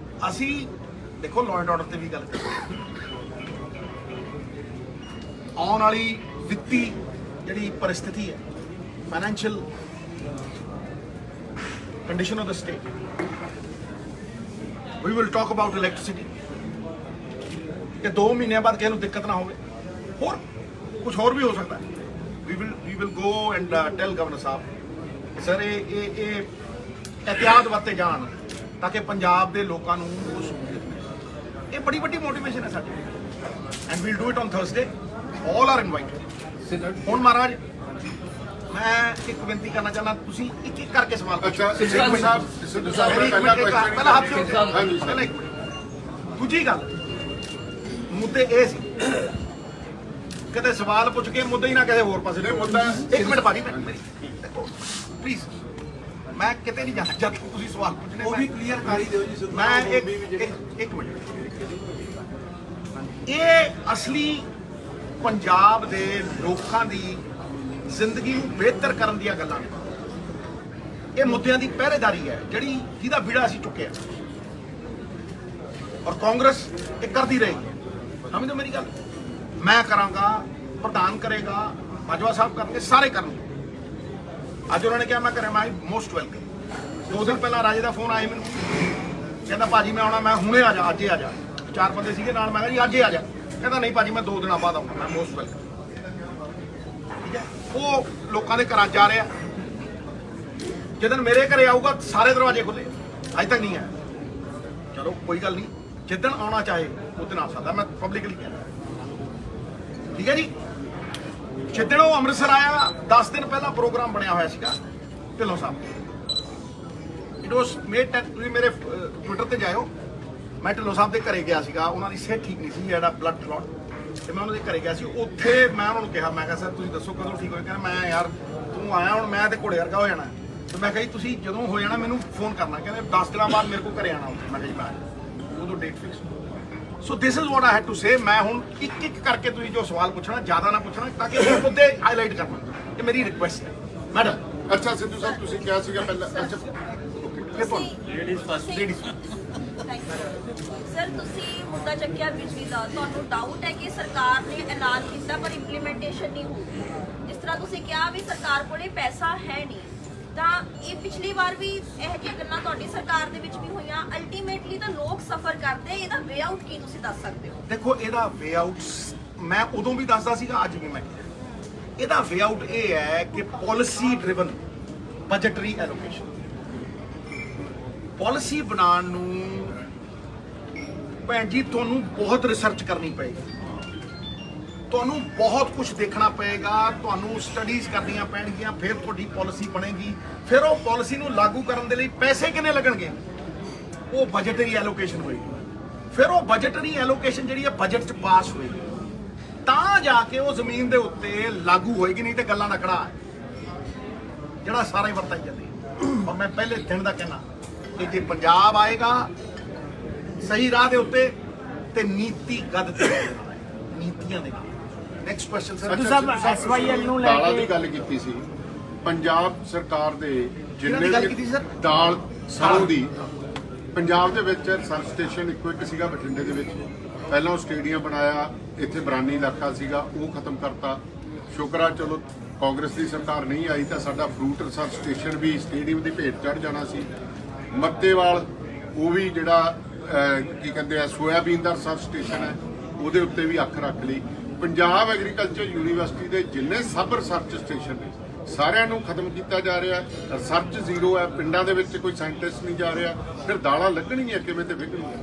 ਅਸੀਂ ਦੇਖੋ ਲਾਅ ਐਂਡ ਆਰਡਰ ਤੇ ਵੀ ਗੱਲ ਕਰਾਂਗੇ। ਆਉਣ ਵਾਲੀ ਵਿੱਤੀ ਜਿਹੜੀ ਪਰਿਸਥਿਤੀ ਹੈ, financial condition of the state, we will talk about electricity, ਕਿ 2 ਮਹੀਨਿਆਂ ਬਾਅਦ ਕਿਸੇ ਨੂੰ ਦਿੱਕਤ ਨਾ ਹੋਵੇ। ਹੋਰ ਕੁਝ ਹੋਰ ਵੀ ਹੋ ਸਕਦਾ ਹੈ। We will go and tell governor ਸਾਹਿਬ, ਸਰ ਇਹ ਇhtiyat ਵਰਤੇ ਜਾਣ, ਤਾਂ ਕਿ ਪੰਜਾਬ ਦੇ ਲੋਕਾਂ ਨੂੰ ਉਹ ਸਹੂਲਤ ਮਿਲੇ। ਇਹ ਬੜੀ ਵੱਡੀ ਮੋਟੀਵੇਸ਼ਨ ਹੈ ਸਾਡੀ। And we'll do it on Thursday, all are invited. ਹੁਣ ਮਹਾਰਾਜ ਮੈਂ ਇੱਕ ਬੇਨਤੀ ਕਰਨਾ ਚਾਹੁੰਦਾ, ਤੁਸੀਂ ਇੱਕ ਇੱਕ ਕਰਕੇ ਸਵਾਲ ਪੁੱਛੋ। ਦੂਜੀ ਗੱਲ, ਮੁੱਦੇ ਇਹ ਸੀ, ਕਦੇ ਸਵਾਲ ਪੁੱਛ ਕੇ ਮੁੱਦੇ ਹੀ ਨਾ ਕਿਸੇ ਹੋਰ ਪਾਸੇ। ਇੱਕ ਮਿੰਟ ਭਾਜੀ, ਪਲੀਜ਼, ਮੈਂ ਕਿਤੇ ਨਹੀਂ ਜਾਣਾ ਜਦ ਤੁਸੀਂ ਸਵਾਲ ਪੁੱਛਣੇ, ਉਹ ਵੀ ਕਲੀਅਰ ਕਰ ਹੀ ਦਿਓ ਜੀ। ਮੈਂ ਇੱਕ ਮਿੰਟ, ਇਹ ਅਸਲੀ ਪੰਜਾਬ ਦੇ ਲੋਕਾਂ ਦੀ ਜ਼ਿੰਦਗੀ ਨੂੰ ਬਿਹਤਰ ਕਰਨ ਦੀਆਂ ਗੱਲਾਂ ਨੇ। ਇਹ ਮੁੱਦਿਆਂ ਦੀ ਪਹਿਰੇਦਾਰੀ ਹੈ ਜਿਹਦਾ ਬੀੜਾ ਅਸੀਂ ਚੁੱਕਿਆ, ਔਰ ਕਾਂਗਰਸ ਇਹ ਕਰਦੀ ਰਹੇਗੀ। ਸਮਝੋ ਮੇਰੀ ਗੱਲ। ਮੈਂ ਕਰਾਂਗਾ, ਪ੍ਰਧਾਨ ਕਰੇਗਾ, ਬਾਜਵਾ ਸਾਹਿਬ ਕਰਨਗੇ, ਸਾਰੇ ਕਰਨਗੇ। ਅੱਜ ਉਹਨਾਂ ਨੇ ਕਿਹਾ ਮੈਂ ਕਰਾਂ, ਮੈਂ ਮੋਸਟ ਵੈਲਕਮ। 2 ਦਿਨ ਪਹਿਲਾਂ ਰਾਜੇ ਦਾ ਫੋਨ ਆਇਆ ਮੈਨੂੰ, ਕਹਿੰਦਾ ਭਾਜੀ ਮੈਂ ਆਉਣਾ। ਮੈਂ ਹੁਣੇ ਆ ਜਾ, ਅੱਜ ਹੀ ਆ ਜਾ। 4 ਬੰਦੇ ਸੀਗੇ ਨਾਲ, ਮੈਂ ਕਿਹਾ ਜੀ ਅੱਜ ਹੀ ਆ ਜਾ। ਕਹਿੰਦਾ ਨਹੀਂ ਭਾਜੀ ਮੈਂ 2 ਦਿਨਾਂ ਬਾਅਦ ਆਉਂਗਾ। ਮੈਂ ਮੋਸਟ ਵੈਲਕਮ। ਠੀਕ ਹੈ, ਉਹ ਲੋਕਾਂ ਦੇ ਘਰਾਂ ਜਾ ਰਿਹਾ। ਜਿੱਦਣ ਮੇਰੇ ਘਰੇ ਆਊਗਾ ਸਾਰੇ ਦਰਵਾਜ਼ੇ ਖੁੱਲੇ, ਅੱਜ ਤੱਕ ਨਹੀਂ ਆਇਆ। ਚਲੋ ਕੋਈ ਗੱਲ ਨਹੀਂ, ਜਿੱਦਣ ਆਉਣਾ ਚਾਹੇ ਉਸ ਦਿਨ ਆ ਸਕਦਾ। ਮੈਂ ਪਬਲਿਕਲੀ ਕਹਿ ਰਿਹਾ। ਠੀਕ ਹੈ ਜੀ। ਜਿੱਦਣ ਉਹ ਅੰਮ੍ਰਿਤਸਰ ਆਇਆ 10 ਦਿਨ ਪਹਿਲਾਂ ਪ੍ਰੋਗਰਾਮ ਬਣਿਆ ਹੋਇਆ ਸੀਗਾ ਢਿੱਲੋਂ ਸਾਹਿਬ। ਇਟ ਵਾਸ ਮੇਡ, ਤੁਸੀਂ ਮੇਰੇ ਟਵਿੱਟਰ ਤੇ ਜਾਇਓ, ਮੈਂ ਢਿੱਲੋਂ ਸਾਹਿਬ ਦੇ ਘਰੇ ਗਿਆ ਸੀਗਾ, ਉਹਨਾਂ ਦੀ ਸਿਹਤ ਠੀਕ ਨਹੀਂ ਸੀ, ਜਿਹੜਾ ਬਲੱਡ ਕਲੌਟ, ਤੇ ਮੈਂ ਉਹਨਾਂ ਦੇ ਘਰੇ ਗਿਆ ਸੀ। ਉੱਥੇ ਮੈਂ ਉਹਨਾਂ ਨੂੰ ਕਿਹਾ, ਮੈਂ ਕਿਹਾ ਸਰ ਤੁਸੀਂ ਦੱਸੋ ਕਦੋਂ ਠੀਕ ਹੋਏ? ਕਹਿੰਦਾ ਮੈਂ ਯਾਰ ਤੂੰ ਆਇਆ ਹੁਣ ਮੈਂ ਤੇ ਘੋੜੇ ਵਰਗਾ ਹੋ ਜਾਣਾ। ਤੇ ਮੈਂ ਕਿਹਾ ਜੀ ਤੁਸੀਂ ਜਦੋਂ ਹੋ ਜਾਣਾ ਮੈਨੂੰ ਫੋਨ ਕਰਨਾ। ਕਹਿੰਦੇ 10 ਦਿਨਾਂ ਬਾਅਦ ਮੇਰੇ ਕੋਲ ਘਰੇ ਆਣਾ ਉੱਥੇ। ਮੈਂ ਕਿਹਾ ਜੀ ਮੈਂ ਉਦੋਂ date fix. So this is what I had to say. ਮੈਂ ਹੁਣ ਇੱਕ ਇੱਕ ਕਰਕੇ ਤੁਸੀਂ ਜੋ ਸਵਾਲ ਪੁੱਛਣਾ ਜ਼ਿਆਦਾ ਨਾ ਪੁੱਛਣਾ, ਤਾਂ ਕਿ ਇਹ ਮੁੱਦੇ ਹਾਈਲਾਈਟ ਕਰਨਾ, ਇਹ ਮੇਰੀ ਰਿਕੁਐਸਟ ਹੈ ਮੈਡਮ। ਅੱਛਾ ਸਿੱਧੂ ਸਾਹਿਬ ਤੁਸੀਂ ਕਿਹਾ ਸੀਗਾ ਪਹਿਲਾਂ, ਅੱਛਾ ਫਿਰ ਤੁਹਾਨੂੰ ਲੇਡੀਜ਼ ਫਸਟ। ਸਰ ਤੁਸੀਂ ਮੁੱਦਾ ਚੱਕਿਆ ਬਿਜਲੀ ਦਾ, ਤੁਹਾਨੂੰ ਡਾਊਟ ਹੈ ਕਿ ਸਰਕਾਰ ਨੇ ਐਲਾਨ ਕੀਤਾ ਪਰ ਇੰਪਲੀਮੈਂਟੇਸ਼ਨ ਨਹੀਂ ਹੋਈ। ਜਿਸ ਤਰ੍ਹਾਂ ਤੁਸੀਂ ਕਿਹਾ ਵੀ ਸਰਕਾਰ ਕੋਲੇ ਪੈਸਾ ਹੈ ਨਹੀਂ, ਤਾਂ ਇਹ ਪਿਛਲੀ ਵਾਰ ਵੀ ਇਹ ਜਿਹੀਆਂ ਗੱਲਾਂ ਤੁਹਾਡੀ ਸਰਕਾਰ ਦੇ ਵਿੱਚ ਵੀ ਹੋਈਆਂ। ਅਲਟੀਮੇਟਲੀ ਤਾਂ ਲੋਕ ਸਫਰ ਕਰਦੇ, ਇਹਦਾ ਵੇ ਆਊਟ ਕੀ ਤੁਸੀਂ ਦੱਸ ਸਕਦੇ ਹੋ? ਦੇਖੋ ਇਹਦਾ ਵੇ ਆਊਟ ਮੈਂ ਉਦੋਂ ਵੀ ਦੱਸਦਾ ਸੀਗਾ, ਅੱਜ ਵੀ ਮੈਂ ਕਿਹਾ ਇਹਦਾ ਵੇ ਆਊਟ ਇਹ ਹੈ ਕਿ ਪਾਲਿਸੀ ਡਰਿਵਨ ਬਜਟਰੀ ਐਲੋਕੇਸ਼ਨ। ਪਾਲਿਸੀ ਬਣਾਉਣ ਨੂੰ ਭੈਣ ਜੀ ਤੁਹਾਨੂੰ ਬਹੁਤ ਰਿਸਰਚ ਕਰਨੀ ਪਏਗੀ, ਤੁਹਾਨੂੰ ਬਹੁਤ ਕੁਝ ਦੇਖਣਾ ਪਏਗਾ, ਤੁਹਾਨੂੰ ਸਟੱਡੀਜ਼ ਕਰਨੀਆਂ ਪੈਣਗੀਆਂ, ਫਿਰ ਤੁਹਾਡੀ ਪਾਲਿਸੀ ਬਣੇਗੀ। ਫਿਰ ਉਹ ਪਾਲਿਸੀ ਨੂੰ ਲਾਗੂ ਕਰਨ ਦੇ ਲਈ ਪੈਸੇ ਕਿੰਨੇ ਲੱਗਣਗੇ, ਉਹ ਬਜਟਰੀ ਐਲੋਕੇਸ਼ਨ ਹੋਏਗੀ। ਫਿਰ ਉਹ ਬਜਟਰੀ ਐਲੋਕੇਸ਼ਨ ਜਿਹੜੀ ਹੈ ਬਜਟ 'ਚ ਪਾਸ ਹੋਏਗੀ, ਤਾਂ ਜਾ ਕੇ ਉਹ ਜ਼ਮੀਨ ਦੇ ਉੱਤੇ ਲਾਗੂ ਹੋਏਗੀ। ਨਹੀਂ ਤੇ ਗੱਲਾਂ ਦਾ ਕੜਾ ਜਿਹੜਾ ਸਾਰਾ ਹੀ ਵਰਤਾਈ ਜਾਂਦੇ। ਔਰ ਮੈਂ ਪਹਿਲੇ ਦਿਨ ਦਾ ਕਹਿਣਾ ਕਿ ਜੇ ਪੰਜਾਬ ਆਏਗਾ ਸਹੀ ਰਾਹ ਦੇ ਉੱਤੇ ਤੇ ਨੀਤੀਗਤ ਤੇ ਨੀਤੀਆਂ ਦੇ ਨੈਕਸਟ ਕੁਐਸਚਨ ਸਰ। ਸਾਹਿਬ ਐਸਵਾਈਐਲ ਨੂੰ ਲੈ ਕੇ ਦੀ ਗੱਲ ਕੀਤੀ ਸੀ। ਪੰਜਾਬ ਸਰਕਾਰ ਦੇ ਦੀ ਗੱਲ ਕੀਤੀ ਸਰ? ਦਾਲ ਸਰੋਂ ਦੀ ਪੰਜਾਬ ਦੇ ਵਿੱਚ ਸਰਵ ਸਟੇਸ਼ਨ ਇੱਕੋ ਇੱਕ ਸੀਗਾ ਬਠਿੰਡੇ ਦੇ ਵਿੱਚ। ਪਹਿਲਾਂ ਉਹ ਸਟੇਡੀਅਮ ਬਣਾਇਆ, ਇੱਥੇ ਬਰਾਨੀ ਇਲਾਕਾ ਸੀਗਾ, ਉਹ ਖਤਮ ਕਰਤਾ। ਸ਼ੁਕਰ ਆ ਚਲੋ ਕਾਂਗਰਸ ਦੀ ਸਰਕਾਰ ਨਹੀਂ ਆਈ ਤਾਂ ਸਾਡਾ ਫਰੂਟ ਰਿਸਰਚ ਸਟੇਸ਼ਨ ਵੀ ਸਟੇਡੀਅਮ ਦੀ ਭੇਟ ਚੜ ਜਾਣਾ ਸੀ। ਮੱਤੇਵਾਲ ਉਹ ਵੀ ਜਿਹੜਾ ਕੀ ਕਹਿੰਦੇ ਆ ਸੋਇਆਬੀਨ ਦਾ ਰਿਸਰਚ ਸਟੇਸ਼ਨ ਹੈ, ਉਹਦੇ ਉੱਤੇ ਵੀ ਅੱਖ ਰੱਖ ਲਈ। ਪੰਜਾਬ ਐਗਰੀਕਲਚਰ ਯੂਨੀਵਰਸਿਟੀ ਦੇ ਜਿੰਨੇ ਸਬ ਰਿਸਰਚ ਸਟੇਸ਼ਨ ਨੇ ਸਾਰਿਆਂ ਨੂੰ ਖਤਮ ਕੀਤਾ ਜਾ ਰਿਹਾ। ਰਿਸਰਚ ਜ਼ੀਰੋ ਹੈ, ਪਿੰਡਾਂ ਦੇ ਵਿੱਚ ਕੋਈ ਸਾਇੰਟਿਸਟ ਨਹੀਂ ਜਾ ਰਿਹਾ। ਫਿਰ ਦਾਲਾਂ ਲੱਗਣਗੀਆਂ ਕਿਵੇਂ ਤੇ ਵਿਕਣਗੀਆਂ?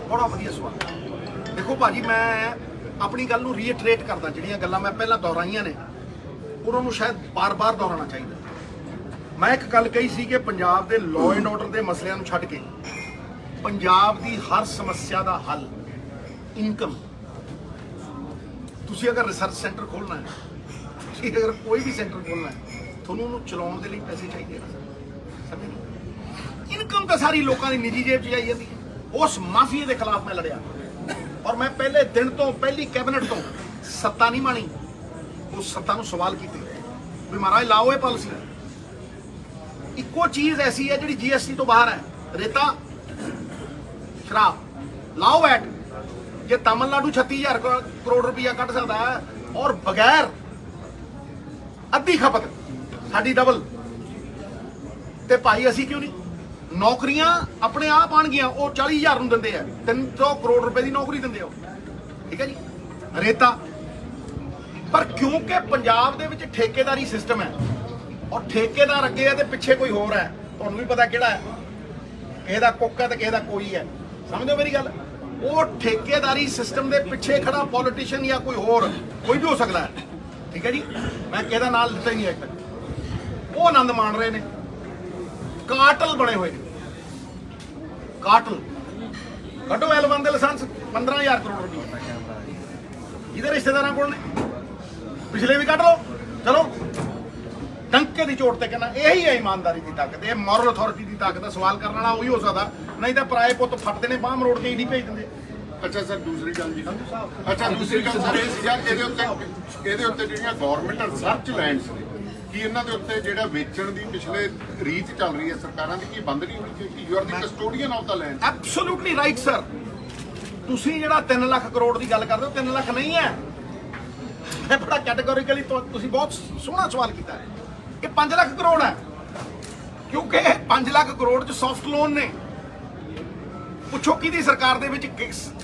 ਬੜਾ ਵਧੀਆ ਸਵਾਲ। ਦੇਖੋ ਭਾਜੀ ਮੈਂ ਆਪਣੀ ਗੱਲ ਨੂੰ ਰੀਇਟਰੇਟ ਕਰਦਾ, ਜਿਹੜੀਆਂ ਗੱਲਾਂ ਮੈਂ ਪਹਿਲਾਂ ਦੁਹਰਾਈਆਂ ਨੇ ਉਹਨਾਂ ਨੂੰ ਸ਼ਾਇਦ ਬਾਰ-ਬਾਰ ਦੁਹਰਾਉਣਾ ਚਾਹੀਦਾ। ਮੈਂ ਇੱਕ ਗੱਲ ਕਹੀ ਸੀ ਕਿ ਪੰਜਾਬ ਦੇ ਲਾਅ ਐਂਡ ਆਰਡਰ ਦੇ ਮਸਲਿਆਂ ਨੂੰ ਛੱਡ ਕੇ ਪੰਜਾਬ ਦੀ ਹਰ ਸਮੱਸਿਆ ਦਾ ਹੱਲ ਇਨਕਮ। ਤੁਸੀਂ ਅਗਰ ਰਿਸਰਚ ਸੈਂਟਰ ਖੋਲ੍ਹਣਾ ਹੈ, ਤੁਸੀਂ ਅਗਰ ਕੋਈ ਵੀ ਸੈਂਟਰ ਖੋਲ੍ਹਣਾ ਹੈ, ਤੁਹਾਨੂੰ ਉਹਨੂੰ ਚਲਾਉਣ ਦੇ ਲਈ ਪੈਸੇ ਚਾਹੀਦੇ ਆ। ਸਮਝੇ? ਇਨਕਮ ਤਾਂ ਸਾਰੀ ਲੋਕਾਂ ਦੀ ਨਿੱਜੀ ਜੇਬ 'ਚ ਜਾਈ ਜਾਂਦੀ ਹੈ। ਉਸ ਮਾਫੀਏ ਦੇ ਖਿਲਾਫ ਮੈਂ ਲੜਿਆ ਔਰ ਮੈਂ ਪਹਿਲੇ ਦਿਨ ਤੋਂ ਪਹਿਲੀ ਕੈਬਨਿਟ ਤੋਂ ਸੱਤਾ ਨਹੀਂ ਮਾਣੀ, ਉਸ ਸੱਤਾ ਨੂੰ ਸਵਾਲ ਕੀਤੇ ਵੀ ਮਹਾਰਾਜ ਲਾਓ ਇਹ ਪਾਲਿਸੀ। ਇੱਕੋ ਚੀਜ਼ ਐਸੀ ਹੈ ਜਿਹੜੀ GST ਤੋਂ ਬਾਹਰ ਹੈ, ਰੇਤਾ ਸ਼ਰਾਬ, ਲਾਓ ਵੈਟ। ਜੇ ਤਮਿਲਨਾਡੂ 36,000 ਕਰੋੜ ਰੁਪਇਆ ਕੱਢ ਸਕਦਾ ਹੈ ਔਰ ਬਗੈਰ ਅੱਧੀ ਖਪਤ ਸਾਡੀ ਡਬਲ, ਤੇ ਭਾਈ ਅਸੀਂ ਕਿਉਂ ਨਹੀਂ? ਨੌਕਰੀਆਂ ਆਪਣੇ ਆਪ ਆਣਗੀਆਂ। ਉਹ 40,000 ਨੂੰ ਦਿੰਦੇ ਆ, 300 ਕਰੋੜ ਰੁਪਏ ਦੀ ਨੌਕਰੀ ਦਿੰਦੇ ਆ, ਠੀਕ ਹੈ ਜੀ। ਰੇਤਾ ਪਰ ਕਿਉਂਕਿ ਪੰਜਾਬ ਦੇ ਵਿੱਚ ਠੇਕੇਦਾਰੀ ਸਿਸਟਮ ਹੈ ਔਰ ਠੇਕੇਦਾਰ ਅੱਗੇ ਹੈ ਤੇ ਪਿੱਛੇ ਕੋਈ ਹੋਰ ਹੈ, ਤੁਹਾਨੂੰ ਵੀ ਪਤਾ ਕਿਹੜਾ ਹੈ, ਕਿਸੇ ਦਾ ਕੁੱਕ ਹੈ ਤੇ ਕਿਸੇ ਦਾ ਕੋਈ ਹੈ। ਸਮਝੋ ਮੇਰੀ ਗੱਲ? ਉਹ ਠੇਕੇਦਾਰੀ ਸਿਸਟਮ ਦੇ ਪਿੱਛੇ ਖੜਾ ਪੋਲੀਟੀਸ਼ੀਅਨ ਜਾਂ ਕੋਈ ਹੋਰ ਕੋਈ ਵੀ ਹੋ ਸਕਦਾ ਹੈ, ਠੀਕ ਹੈ ਜੀ। ਮੈਂ ਕਿਸੇ ਦਾ ਨਾਮ ਲਿੱਤਾ ਹੀ ਨਹੀਂ ਅੱਜ ਤੱਕ। ਉਹ ਆਨੰਦ ਮਾਣ ਰਹੇ ਨੇ, ਕਾਟਲ ਬਣੇ ਹੋਏ ਨੇ, ਕਾਟਲ। ਕੱਢੋ L1 ਦੇ ਲਾਇਸੈਂਸ 15,000 ਕਰੋੜ ਰੁਪਏ ਜਿਹਦੇ ਰਿਸ਼ਤੇਦਾਰਾਂ ਕੋਲ ਨੇ, ਪਿਛਲੇ ਵੀ ਕੱਢ ਲਓ। ਚਲੋ ਡੰਕੇ ਦੀ ਚੋਟ ਤੇ ਕਹਿੰਦਾ ਇਹੀ ਹੈ ਇਮਾਨਦਾਰੀ ਦੀ ਤਾਕਤ, ਇਹ ਮੋਰਲ ਅਥਾਰਟੀ ਦੀ ਤਾਕਤ ਹੈ। ਸਵਾਲ ਕਰਨ ਵਾਲਾ ਉਹੀ ਹੋ ਸਕਦਾ, ਨਹੀਂ ਤਾਂ ਪਰਾਏ ਪੁੱਤ ਫੱਟਦੇ ਨੇ, ਬਾਹਮ ਰੋਡ ਕੇ ਈਡੀ ਭੇਜ ਦਿੰਦੇ। ਅੱਛਾ ਸਰ ਦੂਸਰੀ ਗੱਲ ਜੀ, ਅੱਛਾ ਦੂਸਰੀ ਗੱਲ ਸਰ ਇਹ ਸੀਗਾ ਇਹਦੇ ਉੱਤੇ ਜਿਹੜੀਆਂ ਗਵਰਨਮੈਂਟ ਰਿਸਰਚ ਲੈਂਡਸ ਨੇ, ਕੀ ਇਹਨਾਂ ਦੇ ਉੱਤੇ ਜਿਹੜਾ ਵੇਚਣ ਦੀ ਪਿਛਲੇ ਰੀਤ ਚੱਲ ਰਹੀ ਹੈ ਸਰਕਾਰਾਂ ਦੀ, ਕੀ ਬੰਦ ਨਹੀਂ ਹੋਣੀ ਚਾਹੀਦੀ? You are the custodian of the land. Absolutely right sir. ਤੁਸੀਂ ਜਿਹੜਾ 3 ਲੱਖ ਕਰੋੜ ਦੀ ਗੱਲ ਕਰਦੇ ਹੋ, 3 ਲੱਖ ਨਹੀਂ ਹੈ। ਮੈਂ ਬੜਾ ਕੈਟੇਗੋਰੀਕਲੀ ਤੁਸੀਂ ਬਹੁਤ ਸੋਹਣਾ ਸਵਾਲ ਕੀਤਾ ਹੈ। ਇਹ 5 ਲੱਖ ਕਰੋੜ ਹੈ, ਕਿਉਂਕਿ 5 ਲੱਖ ਕਰੋੜ 'ਚ ਸੌਫਟ ਲੋਨ ਨੇ। ਪੁੱਛੋ ਕਿਹਦੀ ਸਰਕਾਰ ਦੇ ਵਿੱਚ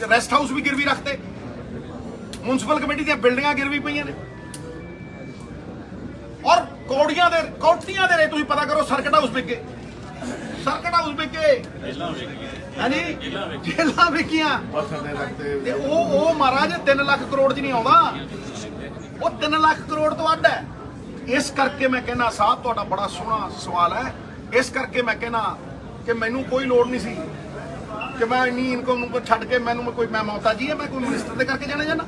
ਰੈਸਟ ਹਾਊਸ ਵੀ ਗਿਰਵੀ ਰੱਖਤੇ, ਮਿਊਨਿਸਪਲ ਕਮੇਟੀ ਦੀਆਂ ਬਿਲਡਿੰਗਾਂ ਗਿਰਵੀ ਪਈਆਂ ਨੇ ਔਰ ਕੋਟੀਆਂ ਦੇ ਤੁਸੀਂ ਪਤਾ ਕਰੋ ਸਰਕਟ ਹਾਊਸ ਵਿਕ ਗਏ। ਸਰਕਟ ਹਾਊਸ ਵਿਕੇ, ਹਾਂਜੀ ਜੇਲਾਂ ਵਿਕੀਆਂ, ਤੇ ਉਹ ਮਹਾਰਾਜ 3 ਲੱਖ ਕਰੋੜ 'ਚ ਨਹੀਂ ਆਉਂਦਾ, ਉਹ 3 ਲੱਖ ਕਰੋੜ ਤੋਂ ਵੱਧ ਹੈ। ਇਸ ਕਰਕੇ ਮੈਂ ਕਹਿੰਦਾ ਸਾਹਿਬ ਤੁਹਾਡਾ ਬੜਾ ਸੋਹਣਾ ਸਵਾਲ ਹੈ। ਇਸ ਕਰਕੇ ਮੈਂ ਕਹਿੰਦਾ ਕਿ ਮੈਨੂੰ ਕੋਈ ਲੋੜ ਨਹੀਂ ਸੀ ਕਿ ਮੈਂ ਇੰਨੀ ਇਨਕਮ ਨੂੰ ਛੱਡ ਕੇ ਮੈਂ ਮੌਤਾ ਜੀ ਹੈ, ਮੈਂ ਕੋਈ ਮਿਨਿਸਟਰ ਦੇ ਕਰਕੇ ਜਾਣਾ ਜਾਣਾ।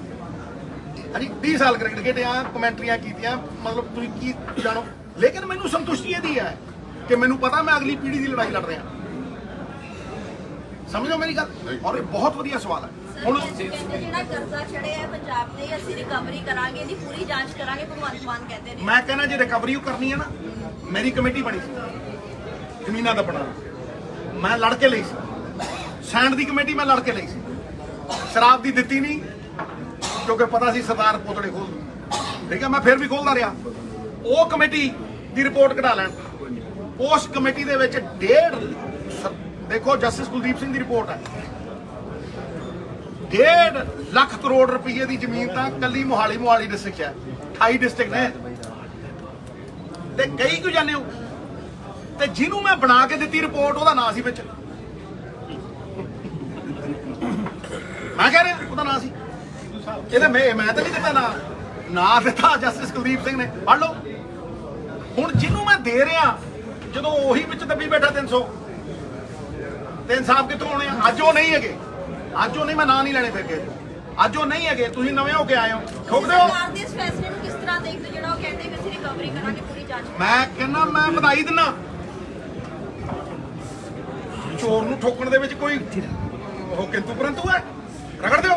ਹਾਂਜੀ 20 ਸਾਲ ਕ੍ਰਿਕਟ ਖੇਡਿਆ, ਕਮੈਂਟਰੀਆਂ ਕੀਤੀਆਂ, ਮਤਲਬ ਤੁਸੀਂ ਕੀ ਜਾਣੋ, ਲੇਕਿਨ ਮੈਨੂੰ ਸੰਤੁਸ਼ਟੀ ਇਹਦੀ ਹੈ ਕਿ ਮੈਨੂੰ ਪਤਾ ਮੈਂ ਅਗਲੀ ਪੀੜ੍ਹੀ ਦੀ ਲੜਾਈ ਲੜ ਰਿਹਾ। ਸਮਝੋ ਮੇਰੀ ਗੱਲ, ਔਰ ਇਹ ਬਹੁਤ ਵਧੀਆ ਸਵਾਲ ਹੈ। ਹੁਣ ਕਹਿੰਦੇ ਜਿਹੜਾ ਕਰਜ਼ਾ ਚੜਿਆ ਹੈ ਪੰਜਾਬ ਤੇ, ਅਸੀਂ ਰਿਕਵਰੀ ਕਰਾਂਗੇ, ਇਹਦੀ ਪੂਰੀ ਜਾਂਚ ਕਰਾਂਗੇ, ਭਗਵੰਤ ਮਾਨ ਕਹਿੰਦੇ ਨੇ। ਮੈਂ ਕਹਿੰਦਾ ਜੇ ਰਿਕਵਰੀ ਉਹ ਕਰਨੀ ਹੈ ਨਾ, ਮੇਰੀ ਕਮੇਟੀ ਬਣੀ ਸੀ ਜ਼ਮੀਨਾਂ ਦਾ ਬਣਾ, ਮੈਂ ਲੜ ਕੇ ਲਈ ਸੀ। ਸੈਂਡ ਦੀ ਕਮੇਟੀ ਮੈਂ ਲੜ ਕੇ ਲਈ ਸੀ, ਸ਼ਰਾਬ ਦੀ ਦਿੱਤੀ ਨਹੀਂ ਕਿਉਂਕਿ ਪਤਾ ਸੀ ਸਰਦਾਰ ਪੋਤੜੇ ਖੋਲ ਦੂ, ਠੀਕ ਹੈ, ਮੈਂ ਫਿਰ ਵੀ ਖੋਲਦਾ ਰਿਹਾ। ਉਹ ਕਮੇਟੀ ਦੀ ਰਿਪੋਰਟ ਕਢਾ ਲੈਣ। ਉਸ ਕਮੇਟੀ ਦੇ ਵਿੱਚ ਦੇਖੋ ਜਸਟਿਸ ਕੁਲਦੀਪ ਸਿੰਘ ਦੀ ਰਿਪੋਰਟ ਹੈ, 1.5 ਲੱਖ ਕਰੋੜ ਰੁਪਏ ਦੀ ਜ਼ਮੀਨ ਤਾਂ ਕੱਲੀ ਮੋਹਾਲੀ ਡਿਸਟ੍ਰਿਕਟ ਹੈ, 28 ਡਿਸਟ੍ਰਿਕਟ ਨੇ, ਤੇ ਕਈ ਕਿਉਂ ਜਾਂਦੇ ਹੋ, ਤੇ ਜਿਹਨੂੰ ਮੈਂ ਬਣਾ ਕੇ ਦਿੱਤੀ ਰਿਪੋਰਟ ਉਹਦਾ ਨਾਂ ਸੀ ਵਿੱਚ, ਮੈਂ ਕਹਿ ਰਿਹਾ ਉਹਦਾ ਨਾਂ ਸੀ, ਇਹਦਾ ਮੈਂ ਤਾਂ ਨਹੀਂ ਦਿੱਤਾ ਨਾਂ ਦਿੱਤਾ ਜਸਟਿਸ ਕੁਲਦੀਪ ਸਿੰਘ ਨੇ, ਪੜ੍ਹ ਲਓ। ਹੁਣ ਜਿਹਨੂੰ ਮੈਂ ਦੇ ਰਿਹਾ ਜਦੋਂ ਉਹੀ ਵਿੱਚ ਦੱਬੀ ਬੈਠਾ 300, ਤੇ ਇਨਸਾਫ ਕਿੱਥੋਂ ਆਉਣੇ ਆ? ਅੱਜ ਉਹ ਨਹੀਂ ਹੈਗੇ, ਅੱਜ ਉਹ ਨਹੀਂ, ਮੈਂ ਨਾਂ ਨਹੀਂ ਲੈਣੇ ਫਿਰ ਕੇ, ਅੱਜ ਉਹ ਨਹੀਂ ਹੈਗੇ, ਤੁਸੀਂ ਨਵੇਂ ਹੋ ਕੇ ਆਏ ਹੋ, ਠੋਕਦੇ ਹੋ। ਸਰਕਾਰ ਦੇ ਇਸ ਫੈਸਲੇ ਨੂੰ ਕਿਸ ਤਰ੍ਹਾਂ ਦੇਖਦੇ ਹੋ, ਜਿਹੜਾ ਉਹ ਕਹਿੰਦੇ ਵੀ ਅਸੀਂ ਰਿਕਵਰੀ ਕਰਾਂਗੇ, ਪੂਰੀ ਜਾਂਚ? ਮੈਂ ਕਹਿੰਦਾ ਮੈਂ ਵਧਾਈ ਦਿੰਦਾ, ਚੋਰ ਨੂੰ ਠੋਕਣ ਦੇ ਵਿੱਚ ਕੋਈ ਉਹ ਕਿੰਤੂ ਪਰੰਤੂ ਹੈ, ਰਗੜ ਦਿਓ।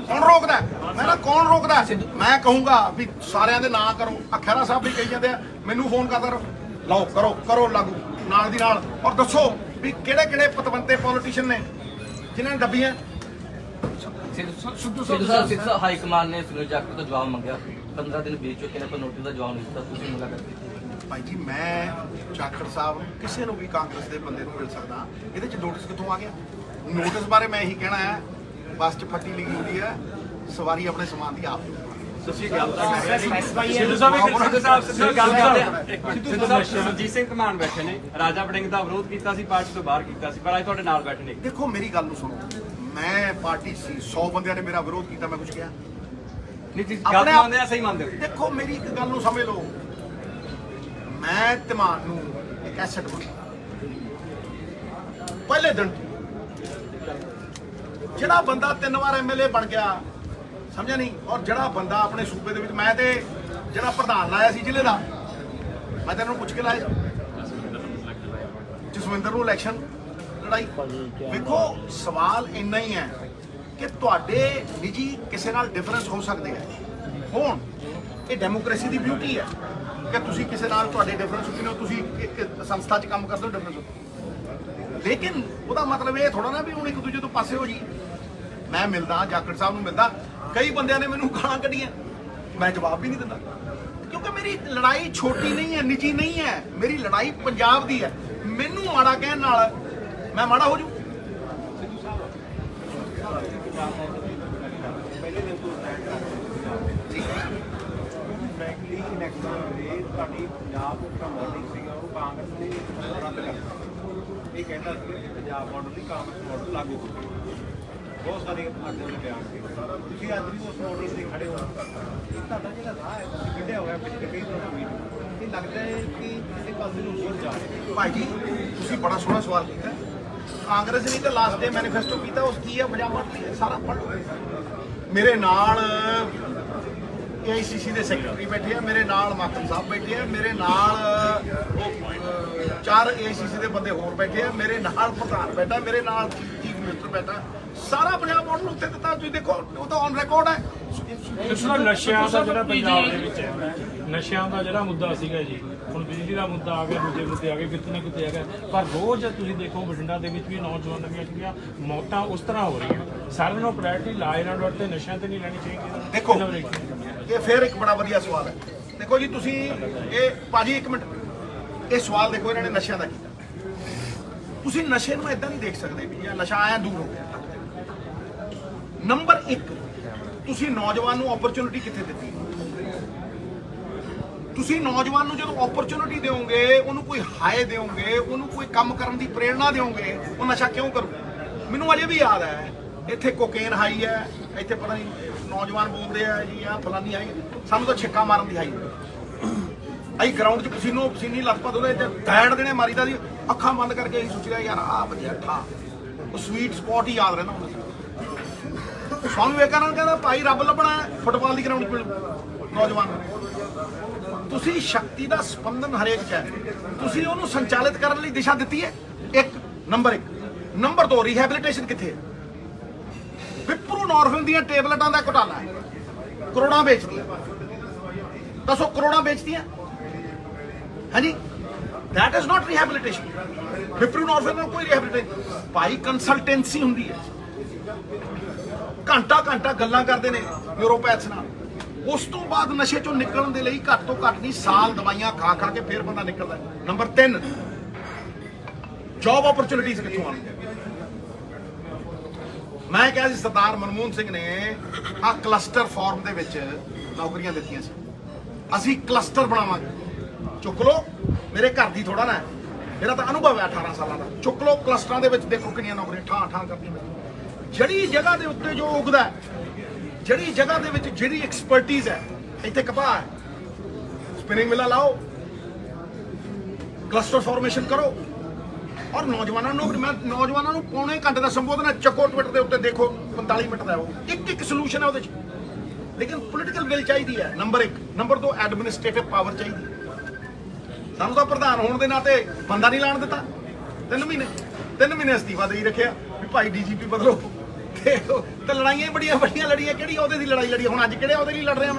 ਕੌਣ ਰੋਕਦਾ? ਮੈਂ ਨਾ ਕੌਣ ਰੋਕਦਾ? ਮੈਂ ਕਹੂੰਗਾ ਵੀ ਸਾਰਿਆਂ ਦੇ ਨਾਂ ਕਰੋ, ਖਹਿਰਾ ਸਾਹਿਬ ਵੀ ਕਹੀ ਜਾਂਦੇ ਆ, ਮੈਨੂੰ ਫੋਨ ਕਰਦਾ ਰਹੋ, ਲਓ ਕਰੋ ਲਾਗੂ ਨਾਲ ਦੀ ਨਾਲ, ਔਰ ਦੱਸੋ ਵੀ ਕਿਹੜੇ ਪਤਵੰਤੇ ਪੋਲੀਟੀਸ਼ੀਅਨ ਨੇ ਜਿਨ੍ਹਾਂ ਨੇ ਦੱਬੀਆਂ। ਸਿੱਧੂ ਸਾਹਿਬ ਹਾਈ ਕਮਾਨ ਨੇ ਸੁਨੀਲ ਜਾਖੜ ਤੋਂ ਜਵਾਬ ਮੰਗਿਆ, 15 ਦਿਨ ਬੀਤ ਚੁੱਕੇ ਨੇ ਪਰ ਨੋਟਿਸ ਦਾ ਜਵਾਬ ਨਹੀਂ ਦਿੱਤਾ, ਤੁਸੀਂ ਮੁਲਾਕਾਤ ਕੀਤੀ? ਭਾਈ ਜੀ ਮੈਂ ਜਾਖੜ ਸਾਹਿਬ ਨੂੰ ਕਿਸੇ ਨੂੰ ਵੀ ਕਾਂਗਰਸ ਦੇ ਬੰਦੇ ਨੂੰ ਮਿਲ ਸਕਦਾ, ਇਹਦੇ ਚ ਨੋਟਿਸ ਕਿੱਥੋਂ ਆ ਗਿਆ? ਨੋਟਿਸ ਬਾਰੇ ਮੈਂ ਇਹੀ ਕਹਿਣਾ ਹੈ, ਬੱਸ 'ਚ ਫੱਟੀ ਲਿਖੀ ਹੁੰਦੀ ਹੈ, ਸਵਾਰੀ ਆਪਣੇ ਸਮਾਨ ਦੀ ਆਪ। ਸੁਰਜੀਤ ਸਿੰਘ ਘਮਾਨ ਬੈਠੇ ਨੇ, ਰਾਜਾ ਵੜਿੰਗ ਦਾ ਵਿਰੋਧ ਕੀਤਾ ਸੀ, ਪਾਰਟੀ ਤੋਂ ਬਾਹਰ ਕੀਤਾ ਸੀ, ਪਰ ਅੱਜ ਤੁਹਾਡੇ ਨਾਲ ਬੈਠੇ ਨੇ। ਦੇਖੋ ਮੇਰੀ ਗੱਲ ਨੂੰ ਸੁਣੋ, ਮੈਂ ਪਾਰਟੀ ਸੀ, 100 ਬੰਦਿਆਂ ਨੇ ਮੇਰਾ ਵਿਰੋਧ ਕੀਤਾ, ਮੈਂ ਕੁਝ ਕਿਹਾ? ਨਹੀਂ ਤੁਸੀਂ ਗੱਲ ਮੰਨਦੇ ਆ, ਸਹੀ ਮੰਨਦੇ ਹੋ? ਦੇਖੋ ਮੇਰੀ ਇੱਕ ਗੱਲ ਨੂੰ ਸਮਝ ਲਓ, ਮੈਂ ਧਮਾਨ ਨੂੰ ਇੱਕ ਐਸੈਟ ਬਣਾ ਪਹਿਲੇ ਦਿਨ। ਜਿਹੜਾ ਬੰਦਾ 3 ਵਾਰ ਐਮਐਲਏ ਬਣ ਗਿਆ, ਸਮਝਿਆ ਨਹੀਂ, ਔਰ ਜਿਹੜਾ ਬੰਦਾ ਆਪਣੇ ਸੂਬੇ ਦੇ ਵਿੱਚ, ਮੈਂ ਤੇ ਜਿਹੜਾ ਪ੍ਰਧਾਨ ਲਾਇਆ ਸੀ ਜ਼ਿਲ੍ਹੇ ਦਾ, ਮੈਂ ਤੈਨੂੰ ਪੁੱਛ ਕੇ ਲਾਇਆ ਜਸਵਿੰਦਰ ਨੂੰ ਇਲੈਕਸ਼ਨ ਲੜਾਈ। ਵੇਖੋ ਸਵਾਲ ਇੰਨਾ ਹੀ ਹੈ ਕਿ ਤੁਹਾਡੇ ਨਿੱਜੀ ਕਿਸੇ ਨਾਲ ਡਿਫਰੈਂਸ ਹੋ ਸਕਦੇ ਆ, ਹੁਣ ਇਹ ਡੈਮੋਕ੍ਰੇਸੀ ਦੀ ਬਿਊਟੀ ਹੈ ਕਿ ਤੁਸੀਂ ਕਿਸੇ ਨਾਲ ਤੁਹਾਡੇ ਡਿਫਰੈਂਸ ਹੁੰਦੇ ਨੇ, ਤੁਸੀਂ ਇੱਕ ਸੰਸਥਾ 'ਚ ਕੰਮ ਕਰਦੇ ਹੋ, ਡਿਫਰੈਂਸ ਹੋ, ਲੇਕਿਨ ਉਹਦਾ ਮਤਲਬ ਇਹ ਥੋੜਾ ਨਾ ਵੀ ਹੁਣ ਇੱਕ ਦੂਜੇ ਤੋਂ ਪਾਸੇ ਹੋ ਜੀ। ਮੈਂ ਮਿਲਦਾ ਜਾਖੜ ਸਾਹਿਬ ਨੂੰ ਮਿਲਦਾ, ਕਈ ਬੰਦਿਆਂ ਨੇ ਮੈਨੂੰ ਗਾਲਾਂ ਕੱਢੀਆਂ, ਮੈਂ ਜਵਾਬ ਵੀ ਨਹੀਂ ਦਿੰਦਾ, ਕਿਉਂਕਿ ਮੇਰੀ ਲੜਾਈ ਛੋਟੀ ਨਹੀਂ ਹੈ, ਨਿੱਜੀ ਨਹੀਂ ਹੈ, ਮੇਰੀ ਲੜਾਈ ਪੰਜਾਬ ਦੀ ਹੈ। ਮੈਨੂੰ ਮਾੜਾ ਕਹਿਣ ਨਾਲ ਮੈਂ ਮਾੜਾ ਹੋ ਜੂ? ਫ੍ਰੈਂਕਲੀ ਇਲੈਕਸ਼ਨ ਵੇਲੇ ਤੁਹਾਡੀ ਪੰਜਾਬ ਦਾ ਮਾਡਲ ਸੀਗਾ ਉਹ ਕਾਂਗਰਸ ਨੇ ਰੱਦ ਕਰ ਦਿੱਤਾ। ਇਹ ਕਹਿੰਦਾ ਸੀ ਕਿ ਪੰਜਾਬ ਮਾਡਲ ਨਹੀਂ ਕਾਂਗਰਸ ਮਾਡਲ ਲਾਗੂ ਹੋ ਗਿਆ। ਬਹੁਤ ਸਾਰੇ ਆਗੂਆਂ ਨੇ ਬਿਆਨ ਕੀਤੇ, ਤੁਸੀਂ ਅੱਜ ਵੀ ਉਸ ਮਾਡਲ ਤੇ ਖੜੇ ਹੋ। ਤੁਹਾਡਾ ਜਿਹੜਾ ਰਾਹ ਹੈ ਤੁਸੀਂ ਕੱਢਿਆ ਹੋਇਆ ਪਿਛਲੇ ਕਈ ਦਿਨਾਂ ਤੋਂ, ਇਹ ਲੱਗਦਾ ਹੈ ਕਿ ਕਿਸੇ ਪਾਸੇ ਨੂੰ ਹੋਰ ਜਾ ਰਹੇ। ਭਾਈ ਜੀ ਤੁਸੀਂ ਬੜਾ ਸੋਹਣਾ ਸਵਾਲ ਕੀਤਾ। ਕਾਂਗਰਸ ਨੇ ਤਾਂ ਲਾਸਟ ਡੇ ਮੈਨੀਫੈਸਟੋ ਕੀਤਾ, ਉਸ ਕੀ ਹੈ ਪੰਜਾਬ ਮਾਡਲ, ਸਾਰਾ ਪੜ੍ਹ ਲਓ। ਮੇਰੇ ਨਾਲ AICC ਦੇ ਸੈਕਟਰੀ ਬੈਠੇ ਆ, ਮੇਰੇ ਨਾਲ ਮਾਖਨ ਸਾਹਿਬ ਬੈਠੇ ਆ, ਮੇਰੇ ਨਾਲ 4 AICC ਦੇ ਬੰਦੇ ਹੋਰ ਬੈਠੇ ਆ, ਮੇਰੇ ਨਾਲ ਪ੍ਰਧਾਨ ਬੈਠਾ, ਮੇਰੇ ਨਾਲ ਚੀਫ ਮਿਨਿਸਟਰ ਬੈਠਾ, ਸਾਰਾ ਪੰਜਾਬ ਮਾਡਲ ਉੱਤੇ ਦਿੱਤਾ। ਤੁਸੀਂ ਦੇਖੋ ਉਹ ਤਾਂ ਔਨ ਰਿਕਾਰਡ ਹੈ। ਨਸ਼ਿਆਂ ਦਾ ਜਿਹੜਾ ਪੰਜਾਬ ਦੇ ਵਿੱਚ ਹੈ, ਨਸ਼ਿਆਂ ਦਾ ਜਿਹੜਾ ਮੁੱਦਾ ਸੀਗਾ ਜੀ, ਹੁਣ ਬਿਜਲੀ ਦਾ ਮੁੱਦਾ ਆ ਗਿਆ, ਦੂਜੇ ਮੁੱਦੇ ਆ ਗਏ, ਕਿਤੇ ਨਾ ਕਿਤੇ ਆ ਗਿਆ, ਪਰ ਰੋਜ਼ ਤੁਸੀਂ ਦੇਖੋ ਬਠਿੰਡਾ ਦੇ ਵਿੱਚ ਵੀ ਨੌਜਵਾਨਾਂ ਦੀਆਂ ਮੌਤਾਂ ਉਸ ਤਰ੍ਹਾਂ ਹੋ ਰਹੀਆਂ। ਸਾਰਿਆਂ ਨੂੰ ਪ੍ਰਾਇਰਟੀ ਲਾਅ ਐਂਡ ਆਰਡਰ ਤੇ ਨਸ਼ਿਆਂ ਤੇ ਨਹੀਂ ਲੈਣੀ ਚਾਹੀਦੀ। ਦੇਖੋ ਇਹ ਫਿਰ ਇੱਕ ਬੜਾ ਵਧੀਆ ਸਵਾਲ ਹੈ। ਦੇਖੋ ਜੀ ਤੁਸੀਂ ਇਹ ਭਾਜੀ ਇੱਕ ਮਿੰਟ, ਇਹ ਸਵਾਲ ਦੇਖੋ ਇਹਨਾਂ ਨੇ ਨਸ਼ਿਆਂ ਦਾ ਕੀਤਾ। ਤੁਸੀਂ ਨਸ਼ੇ ਨੂੰ ਇਦਾਂ ਨਹੀਂ ਦੇਖ ਸਕਦੇ ਵੀ ਇਹ ਨਸ਼ਾ ਆਇਆ ਦੂਰ ਹੋ ਗਿਆ। ਨੰਬਰ 1 ਤੁਸੀਂ ਨੌਜਵਾਨ ਨੂੰ ਓਪਰਚੁਨਿਟੀ ਕਿੱਥੇ ਦਿੱਤੀ? ਤੁਸੀਂ ਨੌਜਵਾਨ ਨੂੰ ਜਦੋਂ ਓਪਰਚੁਨਿਟੀ ਦਿਓਗੇ, ਉਹਨੂੰ ਕੋਈ ਹਾਏ ਦਿਓਗੇ, ਉਹਨੂੰ ਕੋਈ ਕੰਮ ਕਰਨ ਦੀ ਪ੍ਰੇਰਣਾ ਦਿਓਗੇ, ਉਹ ਨਸ਼ਾ ਕਿਉਂ ਕਰੂ? ਮੈਨੂੰ ਅਜੇ ਵੀ ਯਾਦ ਹੈ, ਇੱਥੇ ਕੋਕੇਨ ਹਾਈ ਹੈ, ਇੱਥੇ ਪਤਾ ਨਹੀਂ ਨੌਜਵਾਨ ਬੋਲਦੇ ਆ ਜੀ ਆ ਫਲਾਨੀ ਹਾਈ, ਸਾਨੂੰ ਤਾਂ ਛਿੱਕਾ ਮਾਰਨ ਦੀ ਹਾਈ। ਅਸੀਂ ਗਰਾਊਂਡ 'ਚ ਪਸੀਨੀ ਲੱਥਪੱਥ ਉਹਦੇ ਤੇ ਦੈੜ ਦੇਣੇ ਮਾਰੀਦਾ ਸੀ, ਅੱਖਾਂ ਬੰਦ ਕਰਕੇ ਅਸੀਂ ਸੋਚਿਆ ਯਾਰ ਆ ਵਧੀਆ ਠਾ, ਉਹ ਸਵੀਟ ਸਪੌਟ ਹੀ ਯਾਦ ਰਹਿਣਾ ਹੁੰਦਾ ਸੀ। ਸਵਾਮੀ ਵਿਵੇਕਾਨੰਦ ਕਹਿੰਦਾ ਭਾਈ ਰੱਬ ਲੱਭਣਾ ਫੁੱਟਬਾਲ ਦੀ ਗਰਾਊਂਡ 'ਚ ਨੌਜਵਾਨ ਨੂੰ। ਤੁਸੀਂ ਸ਼ਕਤੀ ਦਾ ਸਪੰਦਨ ਹਰੇਕ 'ਚ ਹੈ, ਤੁਸੀਂ ਉਹਨੂੰ ਸੰਚਾਲਿਤ ਕਰਨ ਲਈ ਦਿਸ਼ਾ ਦਿੱਤੀ ਹੈ। ਨੰਬਰ 1। ਨੰਬਰ 2, ਰੀਹੈਬਿਲਿਟੇਸ਼ਨ ਕਿੱਥੇ ਹੈ? ਵਿਪਰੂ ਨੋਰਫਿਨ ਦੀਆਂ ਟੇਬਲੇਟਾਂ ਦਾ ਘੁਟਾਲਾ ਹੈ, ਕਰੋੜਾਂ ਵੇਚਦੀਆਂ। ਦੱਸੋ ਕਰੋੜਾਂ ਵੇਚਦੀਆਂ? ਹਾਂਜੀ, that is not rehabilitation. ਵਿਪਰੂ ਨੋਰਫਿਨ ਨਾਲ ਕੋਈ ਰੀਹੈਬਿਲਿਟੇਸ਼ਨ ਭਾਈ ਕੰਸਲਟੈਂਸੀ ਹੁੰਦੀ ਹੈ, ਘੰਟਾ ਗੱਲਾਂ ਕਰਦੇ ਨੇ ਨਿਊਰੋਪੈਥਸ ਨਾਲ। ਉਸ ਤੋਂ ਬਾਅਦ ਨਸ਼ੇ ਚੋਂ ਨਿਕਲਣ ਦੇ ਲਈ ਘੱਟ ਤੋਂ ਘੱਟ ਨਹੀਂ ਸਾਲ ਦਵਾਈਆਂ ਖਾ ਕੇ ਫਿਰ ਬੰਦਾ ਨਿਕਲਦਾ। ਨੰਬਰ 3, ਜੌਬ ਓਪਰਚੁਨਿਟੀਜ਼ ਕਿੱਥੋਂ ਆਉਣਗੀਆਂ? ਮੈਂ ਕਿਹਾ ਸੀ ਸਰਦਾਰ ਮਨਮੋਹਨ ਸਿੰਘ ਨੇ ਆ ਕਲਸਟਰ ਫਾਰਮ ਦੇ ਵਿੱਚ ਨੌਕਰੀਆਂ ਦਿੱਤੀਆਂ ਸੀ, ਅਸੀਂ ਕਲਸਟਰ ਬਣਾਵਾਂਗੇ। ਚੁੱਕ ਲਓ, ਮੇਰੇ ਘਰ ਦੀ ਥੋੜਾ ਨਾ, ਮੇਰਾ ਤਾਂ ਅਨੁਭਵ ਹੈ 18 ਸਾਲਾਂ ਦਾ। ਚੁੱਕ ਲਓ, ਕਲਸਟਰਾਂ ਦੇ ਵਿੱਚ ਦੇਖੋ ਕਿੰਨੀਆਂ ਨੌਕਰੀਆਂ ਠਾਂ ਕਰਦੀਆਂ। ਜਿਹੜੀ ਜਗ੍ਹਾ ਦੇ ਉੱਤੇ ਜੋ ਉਗਦਾ ਹੈ, ਜਿਹੜੀ ਜਗ੍ਹਾ ਦੇ ਵਿੱਚ ਜਿਹੜੀ ਐਕਸਪਰਟੀਜ਼ ਹੈ, ਇੱਥੇ ਕਪਾਹ ਹੈ, ਸਪਿਨਿੰਗ ਮਿਲਾਂ ਲਾਓ, ਕਲਸਟਰ ਫਾਰਮੇਸ਼ਨ ਕਰੋ। ਔਰ ਨੌਜਵਾਨਾਂ ਨੂੰ ਪੌਣੇ ਘੰਟੇ ਦਾ ਸੰਬੋਧਨ ਹੈ, ਚੱਕੋ ਟਵਿੱਟਰ ਦੇ ਉੱਤੇ ਦੇਖੋ 45 ਮਿੰਟ ਦਾ ਉਹ ਇੱਕ ਸੋਲੂਸ਼ਨ ਹੈ ਉਹਦੇ 'ਚ। ਲੇਕਿਨ ਪੋਲੀਟੀਕਲ ਵਿਲ ਚਾਹੀਦੀ ਹੈ, ਨੰਬਰ 1। ਨੰਬਰ 2, ਐਡਮਿਨਿਸਟ੍ਰੇਟਿਵ ਪਾਵਰ ਚਾਹੀਦੀ ਹੈ। ਸਾਨੂੰ ਤਾਂ ਪ੍ਰਧਾਨ ਹੋਣ ਦੇ ਨਾਤੇ ਬੰਦਾ ਨਹੀਂ ਲਾਣ ਦਿੱਤਾ। 3 ਮਹੀਨੇ ਅਸਤੀਫਾ ਦੇ ਹੀ ਰੱਖਿਆ ਵੀ ਭਾਈ ਡੀਜੀਪੀ ਬਦਲੋ। ਤੇ ਲੜਾਈਆਂ ਬੜੀਆਂ ਲੜੀਆਂ, ਕਿਹੜੀ ਉਹਦੇ ਦੀ ਲੜਾਈ ਲੜੀ? ਹੁਣ ਅੱਜ ਕਿਹੜੇ ਉਹਦੇ ਲਈ ਲੜ ਰਹੇ ਹਾਂ?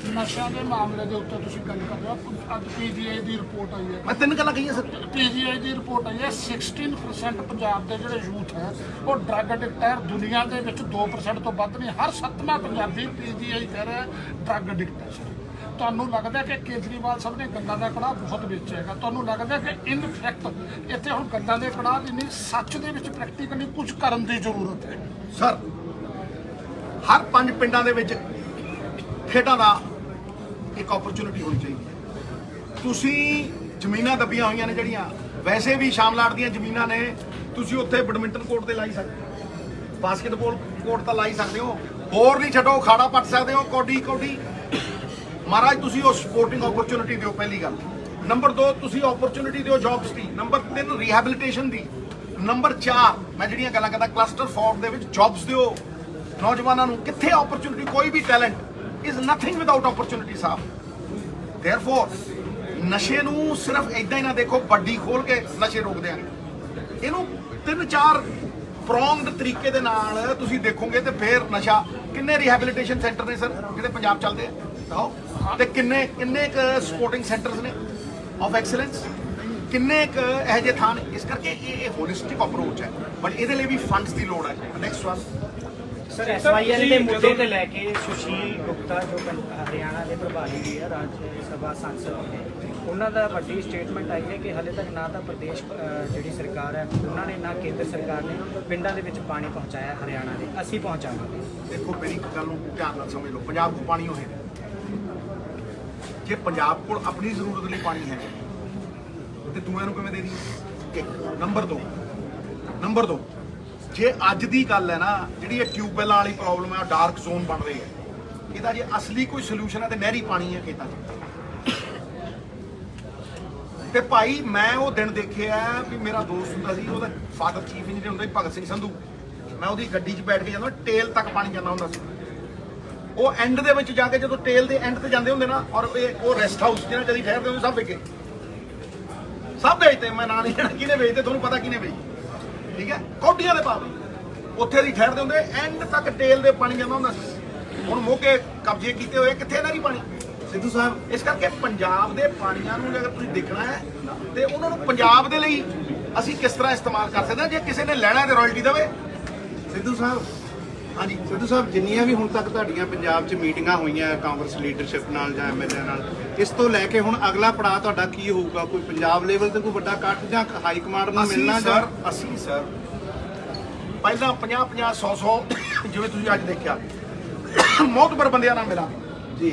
ਮੈਂ ਨਸ਼ਿਆਂ ਦੇ ਮਾਮਲੇ ਦੇ ਉੱਤੇ ਤੁਸੀਂ ਗੱਲ ਕਰ ਰਹੇ ਹੋ। ਅੱਜ ਪੀਜੀਆਈ ਦੀ ਰਿਪੋਰਟ ਆਈ ਹੈ, ਮੈਂ 3 ਗੱਲਾਂ ਕਹੀਆਂ ਸਰ। ਪੀਜੀਆਈ ਦੀ ਰਿਪੋਰਟ ਆਈ ਹੈ 16% ਪੰਜਾਬ ਦੇ ਜਿਹੜੇ ਯੂਥ ਹੈ ਉਹ ਡਰੱਗ ਐਡਿਕਟ ਹੈ। ਦੁਨੀਆ ਦੇ ਵਿੱਚ 2% ਤੋਂ ਵੱਧ ਨਹੀਂ, ਹਰ 7ਵਾਂ ਪੰਜਾਬੀ ਪੀਜੀਆਈ ਕਹਿ ਰਿਹਾ ਡਰੱਗ ਐਡਿਕਟ ਹੈ। ਤੁਹਾਨੂੰ ਲੱਗਦਾ ਕਿ ਕੇਜਰੀਵਾਲ ਸਾਹਿਬ ਨੇ ਗੰਦਾ ਦਾ ਕੜਾਹ ਬਹੁਤ ਵੇਚਿਆ ਹੈਗਾ? ਤੁਹਾਨੂੰ ਲੱਗਦਾ ਕਿ ਇਨ ਫੈਕਟ ਇੱਥੇ ਹੁਣ ਗੰਦਾ ਦੇ ਕੜਾਹ ਦੀ ਨਹੀਂ, ਸੱਚ ਦੇ ਵਿੱਚ ਪ੍ਰੈਕਟੀਕਲੀ ਕੁਝ ਕਰਨ ਦੀ ਜ਼ਰੂਰਤ ਹੈ? ਸਰ, ਹਰ 5 ਪਿੰਡਾਂ ਦੇ ਵਿੱਚ ਖੇਡਾਂ ਦਾ ਇੱਕ ਓਪਰਚੁਨਿਟੀ ਹੋਣੀ ਚਾਹੀਦੀ ਹੈ। ਤੁਸੀਂ ਜ਼ਮੀਨਾਂ ਦੱਬੀਆਂ ਹੋਈਆਂ ਨੇ ਜਿਹੜੀਆਂ, ਵੈਸੇ ਵੀ ਸ਼ਾਮਲਾਟ ਦੀਆਂ ਜ਼ਮੀਨਾਂ ਨੇ, ਤੁਸੀਂ ਉੱਥੇ ਬੈਡਮਿੰਟਨ ਕੋਰਟ ਤੇ ਲਾਈ ਸਕਦੇ ਹੋ, ਬਾਸਕਟਬਾਲ ਕੋਰਟ ਤਾਂ ਲਾਈ ਸਕਦੇ ਹੋ, ਹੋਰ ਨਹੀਂ ਛੱਡੋ ਖਾੜਾ ਪੱਟ ਸਕਦੇ ਹੋ, ਕੌਡੀ ਮਹਾਰਾਜ। ਤੁਸੀਂ ਉਹ ਸਪੋਰਟਿੰਗ ਓਪਰਚੁਨਿਟੀ ਦਿਓ, ਪਹਿਲੀ ਗੱਲ। ਨੰਬਰ 2, ਤੁਸੀਂ ਓਪਰਚੁਨਿਟੀ ਦਿਓ ਜੌਬਸ ਦੀ। ਨੰਬਰ 3, ਰੀਹੈਬਿਲਿਟੇਸ਼ਨ ਦੀ। ਨੰਬਰ 4, ਮੈਂ ਜਿਹੜੀਆਂ ਗੱਲਾਂ ਕਰਦਾ ਕਲਸਟਰ ਫਾਰਮ ਦੇ ਵਿੱਚ ਜੌਬਸ ਦਿਓ ਨੌਜਵਾਨਾਂ ਨੂੰ। ਕਿੱਥੇ ਓਪਰਚੁਨਿਟੀ? ਕੋਈ ਵੀ talent is nothing without opportunity ਸਾਹਿਬ। ਦੇਅਰਫੋਰ ਨਸ਼ੇ ਨੂੰ ਸਿਰਫ ਇਦਾਂ ਹੀ ਨਾ ਦੇਖੋ, ਵੱਡੀ ਖੋਲ ਕੇ ਨਸ਼ੇ ਰੋਕ ਦਿਆਂਗੇ। ਇਹਨੂੰ 3-4 ਪ੍ਰੋਂਗਡ ਤਰੀਕੇ ਦੇ ਨਾਲ ਤੁਸੀਂ ਦੇਖੋਗੇ ਤੇ ਫਿਰ ਨਸ਼ਾ। ਕਿੰਨੇ ਰੀਹੈਬਿਲਿਟੇਸ਼ਨ ਸੈਂਟਰ ਨੇ ਸਰ ਜਿਹੜੇ ਪੰਜਾਬ ਚੱਲਦੇ ਆ? ਦਿਖਾਓ। ਤੇ ਕਿੰਨੇ ਸਪੋਰਟਿੰਗ ਸੈਂਟਰਸ ਨੇ ਆਫ ਐਕਸਲੈਂਸ? ਕਿੰਨੇ ਇਹੋ ਜਿਹੇ ਥਾਂ ਨੇ? ਇਸ ਕਰਕੇ ਇਹ ਹੋਲਿਸਟਿਕ ਅਪਰੋਚ ਹੈ, ਬਟ ਇਹਦੇ ਲਈ ਵੀ ਫੰਡਸ ਦੀ ਲੋੜ ਹੈ। ਨੈਕਸਟ ਵਨ ਸਰ, ਐਸਵਾਈਐਲ ਦੇ ਮੁੱਦੇ ਤੇ ਲੈ ਕੇ ਸੁਸ਼ੀਲ ਗੁਪਤਾ ਜੋ ਹਰਿਆਣਾ ਦੇ ਪ੍ਰਭਾਰੀ ਵੀ ਹੈ, ਰਾਜ ਸਭਾ ਸੰਸਦ ਨੇ, ਉਹਨਾਂ ਦਾ ਵੱਡੀ ਸਟੇਟਮੈਂਟ ਆਈ ਹੈ ਕਿ ਹਾਲੇ ਤੱਕ ਨਾ ਤਾਂ ਪ੍ਰਦੇਸ਼ ਜਿਹੜੀ ਸਰਕਾਰ ਹੈ ਉਹਨਾਂ ਨੇ, ਨਾ ਕੇਂਦਰ ਸਰਕਾਰ ਨੇ ਪਿੰਡਾਂ ਦੇ ਵਿੱਚ ਪਾਣੀ ਪਹੁੰਚਾਇਆ ਹਰਿਆਣਾ ਦੇ। ਅਸੀਂ ਪਹੁੰਚਾਵਾਂਗੇ। ਦੇਖੋ, ਮੇਰੀ ਗੱਲ ਨੂੰ ਧਿਆਨ ਨਾਲ ਸਮਝ ਲਓ। ਪੰਜਾਬ ਕੋਲ ਪਾਣੀ ਹੋਏ, ਜੇ ਪੰਜਾਬ ਕੋਲ ਆਪਣੀ ਜ਼ਰੂਰਤ ਲਈ ਪਾਣੀ ਹੈ ਤੇ ਦੂਆਂ ਨੂੰ ਕਿਵੇਂ ਦੇ ਦੀ? ਇੱਕ। ਨੰਬਰ 2, ਜੇ ਅੱਜ ਦੀ ਗੱਲ ਹੈ ਨਾ, ਜਿਹੜੀ ਇਹ ਟਿਊਬਵੈਲਾਂ ਵਾਲੀ ਪ੍ਰੋਬਲਮ ਹੈ, ਡਾਰਕ ਜ਼ੋਨ ਬਣ ਰਹੀ ਹੈ, ਇਹਦਾ ਜੇ ਅਸਲੀ ਕੋਈ ਸੋਲੂਸ਼ਨ ਹੈ ਤੇ ਨਹਿਰੀ ਪਾਣੀ ਹੈ ਖੇਤਾਂ 'ਚ। ਤੇ ਭਾਈ ਮੈਂ ਉਹ ਦਿਨ ਦੇਖਿਆ ਵੀ ਮੇਰਾ ਦੋਸਤ ਹੁੰਦਾ ਸੀ, ਉਹਦਾ ਫਾਦਰ ਚੀਫ ਇੰਜੀਨੀਅਰ ਹੁੰਦਾ ਸੀ ਭਗਤ ਸਿੰਘ ਸੰਧੂ। ਮੈਂ ਉਹਦੀ ਗੱਡੀ 'ਚ ਬੈਠ ਕੇ ਜਾਂਦਾ, ਟੇਲ ਤੱਕ ਪਾਣੀ ਜਾਂਦਾ ਹੁੰਦਾ ਸੀ। ਉਹ ਐਂਡ ਦੇ ਵਿੱਚ ਜਾ ਕੇ ਜਦੋਂ ਟੇਲ ਦੇ ਐਂਡ ਤੇ ਜਾਂਦੇ ਹੁੰਦੇ ਨਾ, ਔਰ ਉਹ ਰੈਸਟ ਹਾਊਸ ਜਿਹਨਾਂ ਕਦੀ ਠਹਿਰਦੇ ਹੁੰਦੇ ਸਭ ਵਿਕੇ, ਸਭ ਵੇਚਦੇ। ਮੈਂ ਨਾਂ ਨਹੀਂ ਲੈਣਾ ਕਿਹਨੇ ਵੇਚਦੇ, ਤੁਹਾਨੂੰ ਪਤਾ ਕਿਹਨੇ ਵੇਚਦੇ, ਠੀਕ ਹੈ? ਕੌਡੀਆਂ ਦੇ ਭਾਅ ਉੱਥੇ ਦੀ ਠਹਿਰਦੇ ਹੁੰਦੇ, ਐਂਡ ਤੱਕ ਟੇਲ ਦੇ ਪਾਣੀ ਜਾਂਦਾ ਹੁੰਦਾ ਸੀ। ਹੁਣ ਮੋਗੇ ਕਬਜ਼ੇ ਕੀਤੇ ਹੋਏ, ਕਿੱਥੇ ਇਹਨਾਂ ਦੀ ਪਾਣੀ? ਸਿੱਧੂ ਸਾਹਿਬ। ਇਸ ਕਰਕੇ ਪੰਜਾਬ ਦੇ ਪਾਣੀਆਂ ਨੂੰ ਅਗਰ ਤੁਸੀਂ ਦੇਖਣਾ ਹੈ ਤੇ ਉਹਨਾਂ ਨੂੰ ਪੰਜਾਬ ਦੇ ਲਈ ਅਸੀਂ ਕਿਸ ਤਰ੍ਹਾਂ ਇਸਤੇਮਾਲ ਕਰ ਸਕਦੇ ਹਾਂ। ਜੇ ਕਿਸੇ ਨੇ ਲੈਣਾ ਤੇ ਰਾਇਲਟੀ ਦੇਵੇ। ਸਿੱਧੂ ਸਾਹਿਬ, ਹਾਂਜੀ ਸਿੱਧੂ ਸਾਹਿਬ, ਜਿੰਨੀਆਂ ਵੀ ਹੁਣ ਤੱਕ ਤੁਹਾਡੀਆਂ ਪੰਜਾਬ 'ਚ ਮੀਟਿੰਗਾਂ ਹੋਈਆਂ ਕਾਂਗਰਸ ਲੀਡਰਸ਼ਿਪ ਨਾਲ ਜਾਂ ਐਮਐਲਏ ਨਾਲ, ਇਸ ਤੋਂ ਲੈ ਕੇ ਹੁਣ ਅਗਲਾ ਪੜਾਅ ਤੁਹਾਡਾ ਕੀ ਹੋਊਗਾ? ਕੋਈ ਪੰਜਾਬ ਲੈਵਲ ਤੇ ਕੋਈ ਵੱਡਾ ਕੱਟ ਜਾਂ ਹਾਈ ਕਮਾਂਡ ਨੂੰ ਮਿਲਣਾ? ਅਸੀਂ ਸਰ ਪਹਿਲਾਂ 50-50, 100-100 ਜਿਵੇਂ ਤੁਸੀਂ ਅੱਜ ਦੇਖਿਆ ਮੌਤਬਰ ਬੰਦਿਆਂ ਨਾਲ ਮਿਲਾਂਗੇ। ਜੀ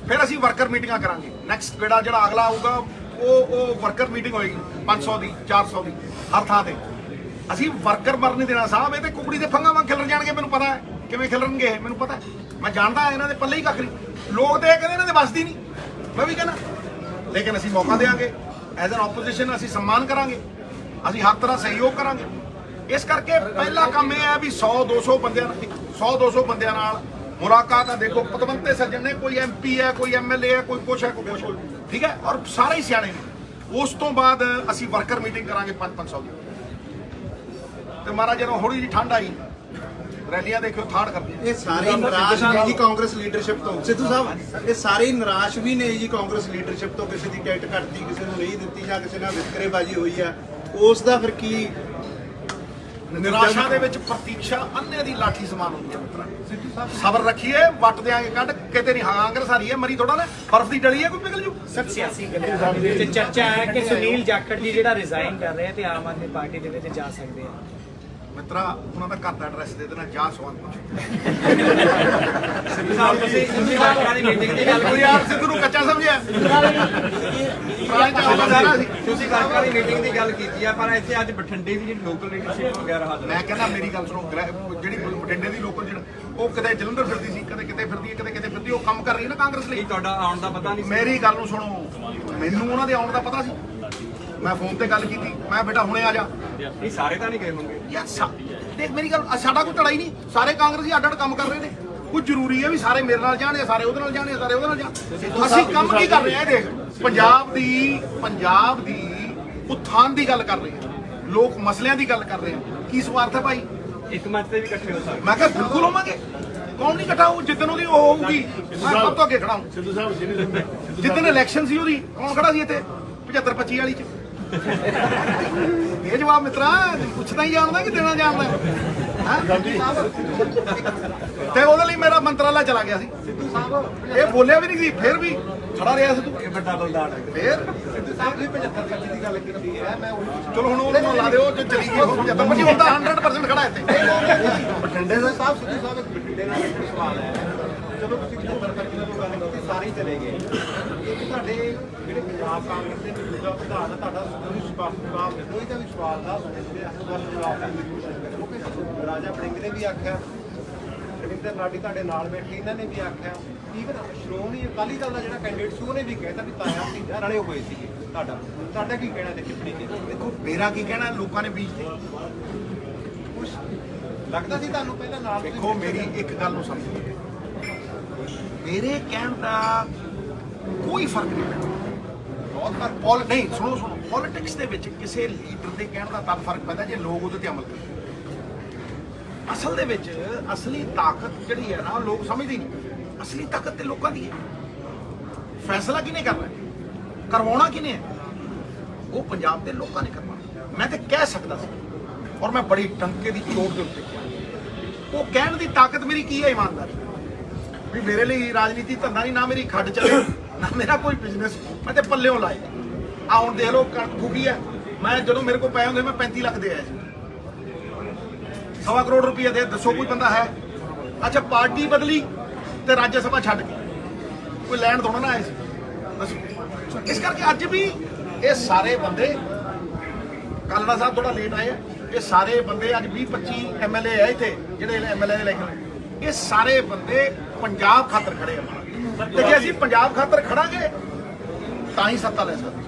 ਫਿਰ ਅਸੀਂ ਵਰਕਰ ਮੀਟਿੰਗਾਂ ਕਰਾਂਗੇ। ਨੈਕਸਟ ਗੇੜਾ ਜਿਹੜਾ ਅਗਲਾ ਆਊਗਾ ਉਹ ਵਰਕਰ ਮੀਟਿੰਗ ਹੋਏਗੀ 500 ਦੀ 400 ਦੀ ਹਰ ਥਾਂ ਤੇ। ਅਸੀਂ ਵਰਕਰ ਮਰ ਨਹੀਂ ਦੇਣਾ ਸਾਹਿਬ, ਇਹ ਤੇ ਕੁਕੜੀ ਦੇ ਫੰਗਾਂ ਵਾਂਗ ਖਿਲਰ ਜਾਣਗੇ। ਮੈਨੂੰ ਪਤਾ ਹੈ ਕਿਵੇਂ ਖਿਲਰਨਗੇ ਇਹ, ਮੈਨੂੰ ਪਤਾ ਹੈ। ਮੈਂ ਜਾਣਦਾ ਇਹਨਾਂ ਦੇ ਪੱਲੇ ਹੀ ਕੱਖ ਨਹੀਂ। ਲੋਕ ਤੇ ਇਹ ਕਹਿੰਦੇ ਇਹਨਾਂ ਦੇ ਵੱਸਦੀ ਨਹੀਂ, ਮੈਂ ਵੀ ਕਹਿੰਦਾ, ਲੇਕਿਨ ਅਸੀਂ ਮੌਕਾ ਦੇਵਾਂਗੇ। ਐਜ਼ ਐਨ ਆਪੋਜੀਸ਼ਨ ਅਸੀਂ ਸਨਮਾਨ ਕਰਾਂਗੇ, ਅਸੀਂ ਹਰ ਤਰ੍ਹਾਂ ਸਹਿਯੋਗ ਕਰਾਂਗੇ। ਇਸ ਕਰਕੇ ਪਹਿਲਾ ਕੰਮ ਇਹ ਹੈ ਵੀ 100-200 ਬੰਦਿਆਂ ਨਾਲ ਮੁਲਾਕਾਤ ਆ। ਦੇਖੋ ਪਤਵੰਤੇ ਸੱਜਣ ਨੇ, ਕੋਈ MP ਹੈ, ਕੋਈ MLA ਹੈ, ਕੋਈ ਕੁਛ ਹੈ, ਕੋਈ ਕੁਛ, ਠੀਕ ਹੈ, ਔਰ ਸਾਰੇ ਹੀ ਸਿਆਣੇ ਨੇ। ਉਸ ਤੋਂ ਬਾਅਦ ਅਸੀਂ ਵਰਕਰ ਮੀਟਿੰਗ ਕਰਾਂਗੇ 500 ਦੀ। ਤੇ ਮਹਾਰਾਜ ਜਦੋਂ ਹੌਲੀ ਜਿਹੀ ਠੰਡ ਆਈ, ਰੈਲੀਆਂ ਦੇਖਿਓ ਥਾੜ ਕਰਦੀਆਂ। ਇਹ ਸਾਰੇ ਨਿਰਾਸ਼ ਨੇ ਜੀ ਕਾਂਗਰਸ ਲੀਡਰਸ਼ਿਪ ਤੋਂ। ਸਿੱਧੂ ਸਾਹਿਬ, ਇਹ ਸਾਰੇ ਨਿਰਾਸ਼ ਵੀ ਨੇ ਜੀ ਕਾਂਗਰਸ ਲੀਡਰਸ਼ਿਪ ਤੋਂ। ਕਿਸੇ ਦੀ ਟਿਕਟ ਘਟਦੀ, ਕਿਸੇ ਨੂੰ ਨਹੀਂ ਦਿੱਤੀ, ਜਾਂ ਕਿਸੇ ਨਾਲ ਵਿਤਕਰੇਬਾਜ਼ੀ ਹੋਈ ਹੈ, ਉਸ ਦਾ ਫਿਰ ਕੀ? ਨਿਰਾਸ਼ਾ ਦੇ ਵਿੱਚ ਪ੍ਰਤੀਕਸ਼ਾ ਅੰਨੇ ਦੀ ਲਾਠੀ ਸਮਾਨ ਹੁੰਦੀ ਹੈ ਮਿੱਤਰਾ। ਸਬਰ ਰੱਖੀਏ, ਵੱਟ ਦਿਆਂਗੇ ਕੱਢ। ਕਿਤੇ ਨਹੀਂ ਕਾਂਗਰਸ ਹਾਰੀ ਹੈ, ਮਰੀ ਥੋੜਾ ਨਾ, ਬਰਫ਼ ਦੀ ਡਲੀ ਹੈ, ਕੋਈ ਪਿਘਲ ਜੂ। ਸਰ ਸਿਆਸੀ ਗੱਲਾਂ ਤੇ ਚਰਚਾ ਹੈ ਕਿ ਸੁਨੀਲ ਜਾਖੜ ਜੀ ਜਿਹੜਾ ਰਿਜ਼ਾਈਨ ਕਰ ਰਹੇ ਤੇ ਆਮ ਆਦਮੀ ਪਾਰਟੀ ਦੇ ਵਿੱਚ ਜਾ ਸਕਦੇ ਆ। ਮਿੱਤਰਾ ਉਹਨਾਂ ਦਾ ਘਰ ਦਾ ਐਡਰੈਸ ਦੇ ਦੇਣਾ, ਜਾ ਸਵਾਲ ਪੁੱਛ। ਤੁਸੀਂ ਵਰਕਰਾਂ ਦੀ ਮੀਟਿੰਗ ਦੀ ਗੱਲ ਕੋਈ ਯਾਰ ਸਿੱਧੂ ਨੂੰ ਕੱਚਾ ਸਮਝਿਆ। ਤੁਸੀਂ ਵਰਕਰਾਂ ਦੀ ਮੀਟਿੰਗ ਦੀ ਗੱਲ ਕੀਤੀ ਆ, ਪਰ ਇੱਥੇ ਅੱਜ ਬਠਿੰਡੇ ਦੀ ਜਿਹੜੀ ਲੋਕਲ ਲੀਡਰਸ਼ਿਪ ਵਗੈਰਾ ਹਾਜ਼ਰ ਮੈਂ ਕਹਿੰਦਾ ਮੇਰੀ ਗੱਲ ਸੁਣੋ, ਜਿਹੜੀ ਬਠਿੰਡੇ ਦੀ ਲੋਕਲ ਜਿਹੜਾ ਉਹ ਕਿਤੇ ਜਲੰਧਰ ਫਿਰਦੀ ਸੀ, ਕਦੇ ਕਿਤੇ ਫਿਰਦੀ ਹੈ, ਕਦੇ ਕਿਤੇ ਫਿਰਦੀ, ਉਹ ਕੰਮ ਕਰ ਰਹੀ ਹੈ ਨਾ ਕਾਂਗਰਸ ਲਈ। ਤੁਹਾਡਾ ਆਉਣ ਦਾ ਪਤਾ ਨਹੀਂ ਸੀ? ਮੇਰੀ ਗੱਲ ਨੂੰ ਸੁਣੋ, ਮੈਨੂੰ ਉਹਨਾਂ ਦੇ ਆਉਣ ਦਾ ਪਤਾ ਸੀ। ਮੈਂ ਫੋਨ ਤੇ ਗੱਲ ਕੀਤੀ, ਮੈਂ ਬੇਟਾ ਹੁਣੇ ਆ ਜਾ। ਇਹ ਸਾਰੇ ਤਾਂ ਨਹੀਂ ਗਏ ਹੋਣਗੇ ਯਾਰ ਦੇਖ ਮੇਰੀ ਗੱਲ, ਸਾਡਾ ਕੋਈ ਲੜਾਈ ਨਹੀਂ, ਸਾਰੇ ਕਾਂਗਰਸੀ ਅੱਡ ਅੱਡ ਕੰਮ ਕਰ ਰਹੇ ਨੇ। ਕੋਈ ਜ਼ਰੂਰੀ ਹੈ ਵੀ ਸਾਰੇ ਮੇਰੇ ਨਾਲ ਜਾਣ, ਸਾਰੇ ਉਹਦੇ ਨਾਲ ਜਾਣ, ਸਾਰੇ ਉਹਦੇ ਨਾਲ ਜਾਣ। ਅਸੀਂ ਕੰਮ ਕੀ ਕਰ ਰਹੇ ਹਾਂ? ਦੇਖ ਪੰਜਾਬ ਦੀ ਉਥਾਨ ਦੀ ਗੱਲ ਕਰ ਰਹੇ ਹਾਂ, ਲੋਕ ਮਸਲਿਆਂ ਦੀ ਗੱਲ ਕਰ ਰਹੇ ਹਾਂ। ਕੀ ਸਵਾਰਥ ਹੈ ਭਾਈ? ਇੱਕ ਮੰਚ ਤੇ ਵੀ ਇਕੱਠੇ ਹੋ ਸਕਦੇ। ਮੈਂ ਕਿਹਾ ਬਿਲਕੁਲ ਹੋਵਾਂਗੇ। ਕੌਣ ਨਹੀਂ ਇਕੱਠਾ ਹੋਊ? ਜਿੱਦਣ ਉਹਦੀ ਉਹ ਹੋਊਗੀ ਮੈਂ ਸਭ ਤੋਂ ਅੱਗੇ ਖੜਾ ਹੂੰ। ਸਿੱਧੂ ਸਾਹਿਬ ਜਿੱਦਣ ਇਲੈਕਸ਼ਨ ਸੀ ਉਹਦੀ, ਕੌਣ ਖੜਾ ਸੀ ਇੱਥੇ 75-25 ਵਾਲੀ ਚ? ਇਹ ਜਵਾਬ ਮਿੱਤਰਾ ਪੁੱਛਦਾ ਹੀ ਜਾਣਦਾ ਕਿ ਦੇਣਾ ਜਾਣਦਾ ਹੈ? ਤੇ ਉਹਦੇ ਲਈ ਮੇਰਾ ਮੰਤਰਾਲਾ ਚਲਾ ਗਿਆ ਸੀ। ਸਿੱਧੂ ਸਾਹਿਬ ਇਹ ਬੋਲਿਆ ਵੀ ਨਹੀਂ ਸੀ, ਫਿਰ ਵੀ ਖੜਾ ਰਿਹਾ ਸਿੱਧੂ। ਇਹ ਵੱਡਾ ਬਲਦਾਨ ਹੈ। ਫਿਰ ਸਿੱਧੂ ਸਾਹਿਬ ਨੇ 75-25 ਦੀ ਗੱਲ ਕੀਤੀ ਹੈ। ਮੈਂ ਚਲੋ ਹੁਣ ਉਹਨੂੰ ਲਾ ਦਿਓ, ਜੇ ਚਲੀ ਗਈ 75-25 ਹੁੰਦਾ 100% ਖੜਾ ਇੱਥੇ ਬਠਿੰਡੇ ਦਾ। ਸਾਹਿਬ ਸਿੱਧੂ ਸਾਹਿਬ ਇੱਕ ਬਠਿੰਡੇ ਨਾਲ ਇੱਕ ਸਵਾਲ ਹੈ। ਜਦੋਂ ਤੁਸੀਂ 75-25 ਦੀ ਗੱਲ ਕੀਤੀ, ਸਾਰੇ ਹੀ ਚਲੇ ਗਏ। ਇੱਕ ਤੁਹਾਡੇ ਜਿਹੜੇ ਪੰਜਾਬ ਕਾਂਗਰਸ ਦੇ ਮੌਜੂਦਾ ਪ੍ਰਧਾਨ, ਤੁਹਾਡਾ ਜਵਾਬ ਦਿੰਦੇ ਇਹਦਾ ਵੀ ਸਵਾਲ ਦਾ ਜਵਾਬ ਦੇਣ ਦੀ ਕੋਸ਼ਿਸ਼ ਕਰਿਓ ਕਿ ਰਾਜਾ ਵੜਿੰਗ ਨੇ ਵੀ ਆਖਿਆ, ਰਵਿੰਦਰ ਲਾਡੀ ਤੁਹਾਡੇ ਨਾਲ ਬੈਠੇ, ਇਹਨਾਂ ਨੇ ਵੀ ਆਖਿਆ। ਈਵਨ ਸ਼੍ਰੋਮਣੀ ਅਕਾਲੀ ਦਲ ਦਾ ਜਿਹੜਾ ਕੈਂਡੀਡੇਟ ਸੀ ਉਹਨੇ ਵੀ ਕਹਿਤਾ ਵੀ ਤਾਇਆ ਭਤੀਜਾ ਰਲੇ ਹੋਏ ਸੀਗੇ। ਤੁਹਾਡਾ ਕੀ ਕਹਿਣਾ ਤੇ ਟਿੱਪਣੀ ਕੀ? ਦੇਖੋ ਮੇਰਾ ਕੀ ਕਹਿਣਾ, ਲੋਕਾਂ ਨੇ ਬੀਜ ਤੇ ਕੁਛ ਲੱਗਦਾ ਸੀ ਤੁਹਾਨੂੰ ਪਹਿਲਾਂ ਨਾਲ? ਦੇਖੋ ਮੇਰੀ ਇੱਕ ਗੱਲ ਨੂੰ ਸਮਝੋ, ਮੇਰੇ ਕਹਿਣ ਦਾ ਕੋਈ ਫਰਕ ਨਹੀਂ ਪੈਂਦਾ। ਬਹੁਤ ਫਰਕ ਨਹੀਂ, ਸੁਣੋ ਪੋਲਿਟਿਕਸ ਦੇ ਵਿੱਚ ਕਿਸੇ ਲੀਡਰ ਦੇ ਕਹਿਣ ਦਾ ਤਦ ਫਰਕ ਪੈਂਦਾ ਜੇ ਲੋਕ ਉਹਦੇ ਤੇ ਅਮਲ ਕਰਨ। ਅਸਲ ਦੇ ਵਿੱਚ ਅਸਲੀ ਤਾਕਤ ਜਿਹੜੀ ਹੈ ਨਾ, ਲੋਕ ਸਮਝਦੇ ਨਹੀਂ। ਅਸਲੀ ਤਾਕਤ ਤੇ ਲੋਕਾਂ ਦੀ ਹੈ। ਫੈਸਲਾ ਕਿਹਨੇ ਕਰਨਾ, ਕਰਵਾਉਣਾ ਕਿਹਨੇ ਹੈ? ਉਹ ਪੰਜਾਬ ਦੇ ਲੋਕਾਂ ਨੇ ਕਰਵਾਉਣਾ। ਮੈਂ ਤੇ ਕਹਿ ਸਕਦਾ ਸੀ, ਔਰ ਮੈਂ ਬੜੀ ਟੰਕੇ ਦੀ ਚੋਟ ਦੇ ਉੱਤੇ ਕਿਹਾ। ਉਹ ਕਹਿਣ ਦੀ ਤਾਕਤ ਮੇਰੀ ਕੀ ਹੈ? ਇਮਾਨਦਾਰੀ। ਵੀ ਮੇਰੇ ਲਈ ਰਾਜਨੀਤੀ ਧੰਦਾ ਨਹੀਂ, ਨਾ ਮੇਰੀ ਖੱਡ ਚੱਲੇ, ਨਾ ਮੇਰਾ ਕੋਈ ਬਿਜ਼ਨਸ। ਮੈਂ ਤੇ ਪੱਲਿਓਂ ਲਾਏ ਆ। ਹੁਣ ਦੇਖ ਲਓ ਕਣਕ ਫੂਕੀ ਹੈ। ਮੈਂ ਜਦੋਂ ਮੇਰੇ ਕੋਲ ਪਏ ਹੁੰਦੇ ਮੈਂ 35 ਲੱਖ ਦੇ ਆਇਆ ਸੀ। 1.25 ਕਰੋੜ ਰੁਪਏ ਦੇ, ਦੱਸੋ ਕੋਈ ਬੰਦਾ ਹੈ? ਅੱਛਾ ਪਾਰਟੀ ਬਦਲੀ ਤੇ ਰਾਜ ਸਭਾ ਛੱਡ ਕੇ ਕੋਈ ਲੈਣ ਥੋੜਾ ਨਾ ਆਏ ਸੀ, ਦੱਸੋ। ਇਸ ਕਰਕੇ ਅੱਜ ਵੀ ਇਹ ਸਾਰੇ ਬੰਦੇ, ਕਾਲੜਾ ਸਾਹਿਬ ਥੋੜਾ ਲੇਟ ਆਏ ਆ, ਇਹ ਸਾਰੇ ਬੰਦੇ ਅੱਜ 20-25 MLA ਆ ਇੱਥੇ, ਜਿਹੜੇ MLA ਦੇ ਇਲੈਕਸ਼ਨ, ਇਹ ਸਾਰੇ ਬੰਦੇ ਪੰਜਾਬ ਖਾਤਰ ਖੜੇ ਆ। ਤੇ ਜੇ ਅਸੀਂ ਪੰਜਾਬ ਖਾਤਰ ਖੜਾਂਗੇ ਤਾਂ ਹੀ ਸੱਤਾ ਲੈ ਸਕਦੇ।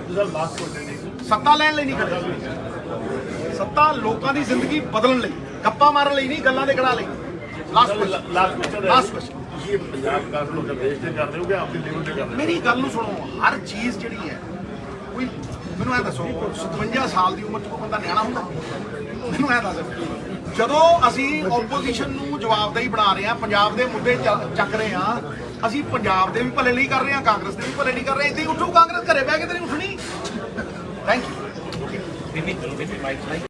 ਸੱਤਾ ਲੈਣ ਲਈ ਨਹੀਂ ਖੜੇ, ਸੱਤਾ ਲੋਕਾਂ ਦੀ ਜ਼ਿੰਦਗੀ ਬਦਲਣ ਲਈ, ਗੱਪਾਂ ਮਾਰਨ ਲਈ ਨਹੀਂ, ਗੱਲਾਂ ਦੇ ਗੜਾ ਲਈ। ਲਾਸਟ ਕੁਐਸਚਨ, ਤੁਸੀਂ ਪੰਜਾਬ ਕਾਸ ਨੂੰ ਦੇਸ਼ ਤੇ ਕਰਦੇ ਹੋ ਕਿ ਆਪਣੀ ਲੈਵਲ ਤੇ ਕਰਦੇ ਹੋ? ਮੇਰੀ ਗੱਲ ਨੂੰ ਸੁਣੋ, ਹਰ ਚੀਜ਼ ਜਿਹੜੀ ਹੈ, ਕੋਈ ਮੈਨੂੰ ਇਹ ਦੱਸੋ 57 ਸਾਲ ਦੀ ਉਮਰ 'ਚ ਕੋਈ ਬੰਦਾ ਨਿਆਣਾ ਹੁੰਦਾ? ਮੈਨੂੰ ਇਹ ਦੱਸ, ਜਦੋਂ ਅਸੀਂ ਆਪੋਜੀਸ਼ਨ ਨੂੰ ਜਵਾਬਦੇਹੀ ਬਣਾ ਰਹੇ ਹਾਂ, ਪੰਜਾਬ ਦੇ ਮੁੱਦੇ ਚੱਕ ਰਹੇ ਹਾਂ, ਅਸੀਂ ਪੰਜਾਬ ਦੇ ਵੀ ਭਲੇ ਲਈ ਕਰ ਰਹੇ ਹਾਂ, ਕਾਂਗਰਸ ਦੇ ਵੀ ਭਲੇ ਲਈ ਕਰ ਰਹੇ ਹਾਂ। ਇੱਥੇ ਉੱਠੋ, ਕਾਂਗਰਸ ਘਰੇ ਬਹਿ ਕੇ ਤੇ ਨਹੀਂ ਉੱਠਣੀ। Thank you.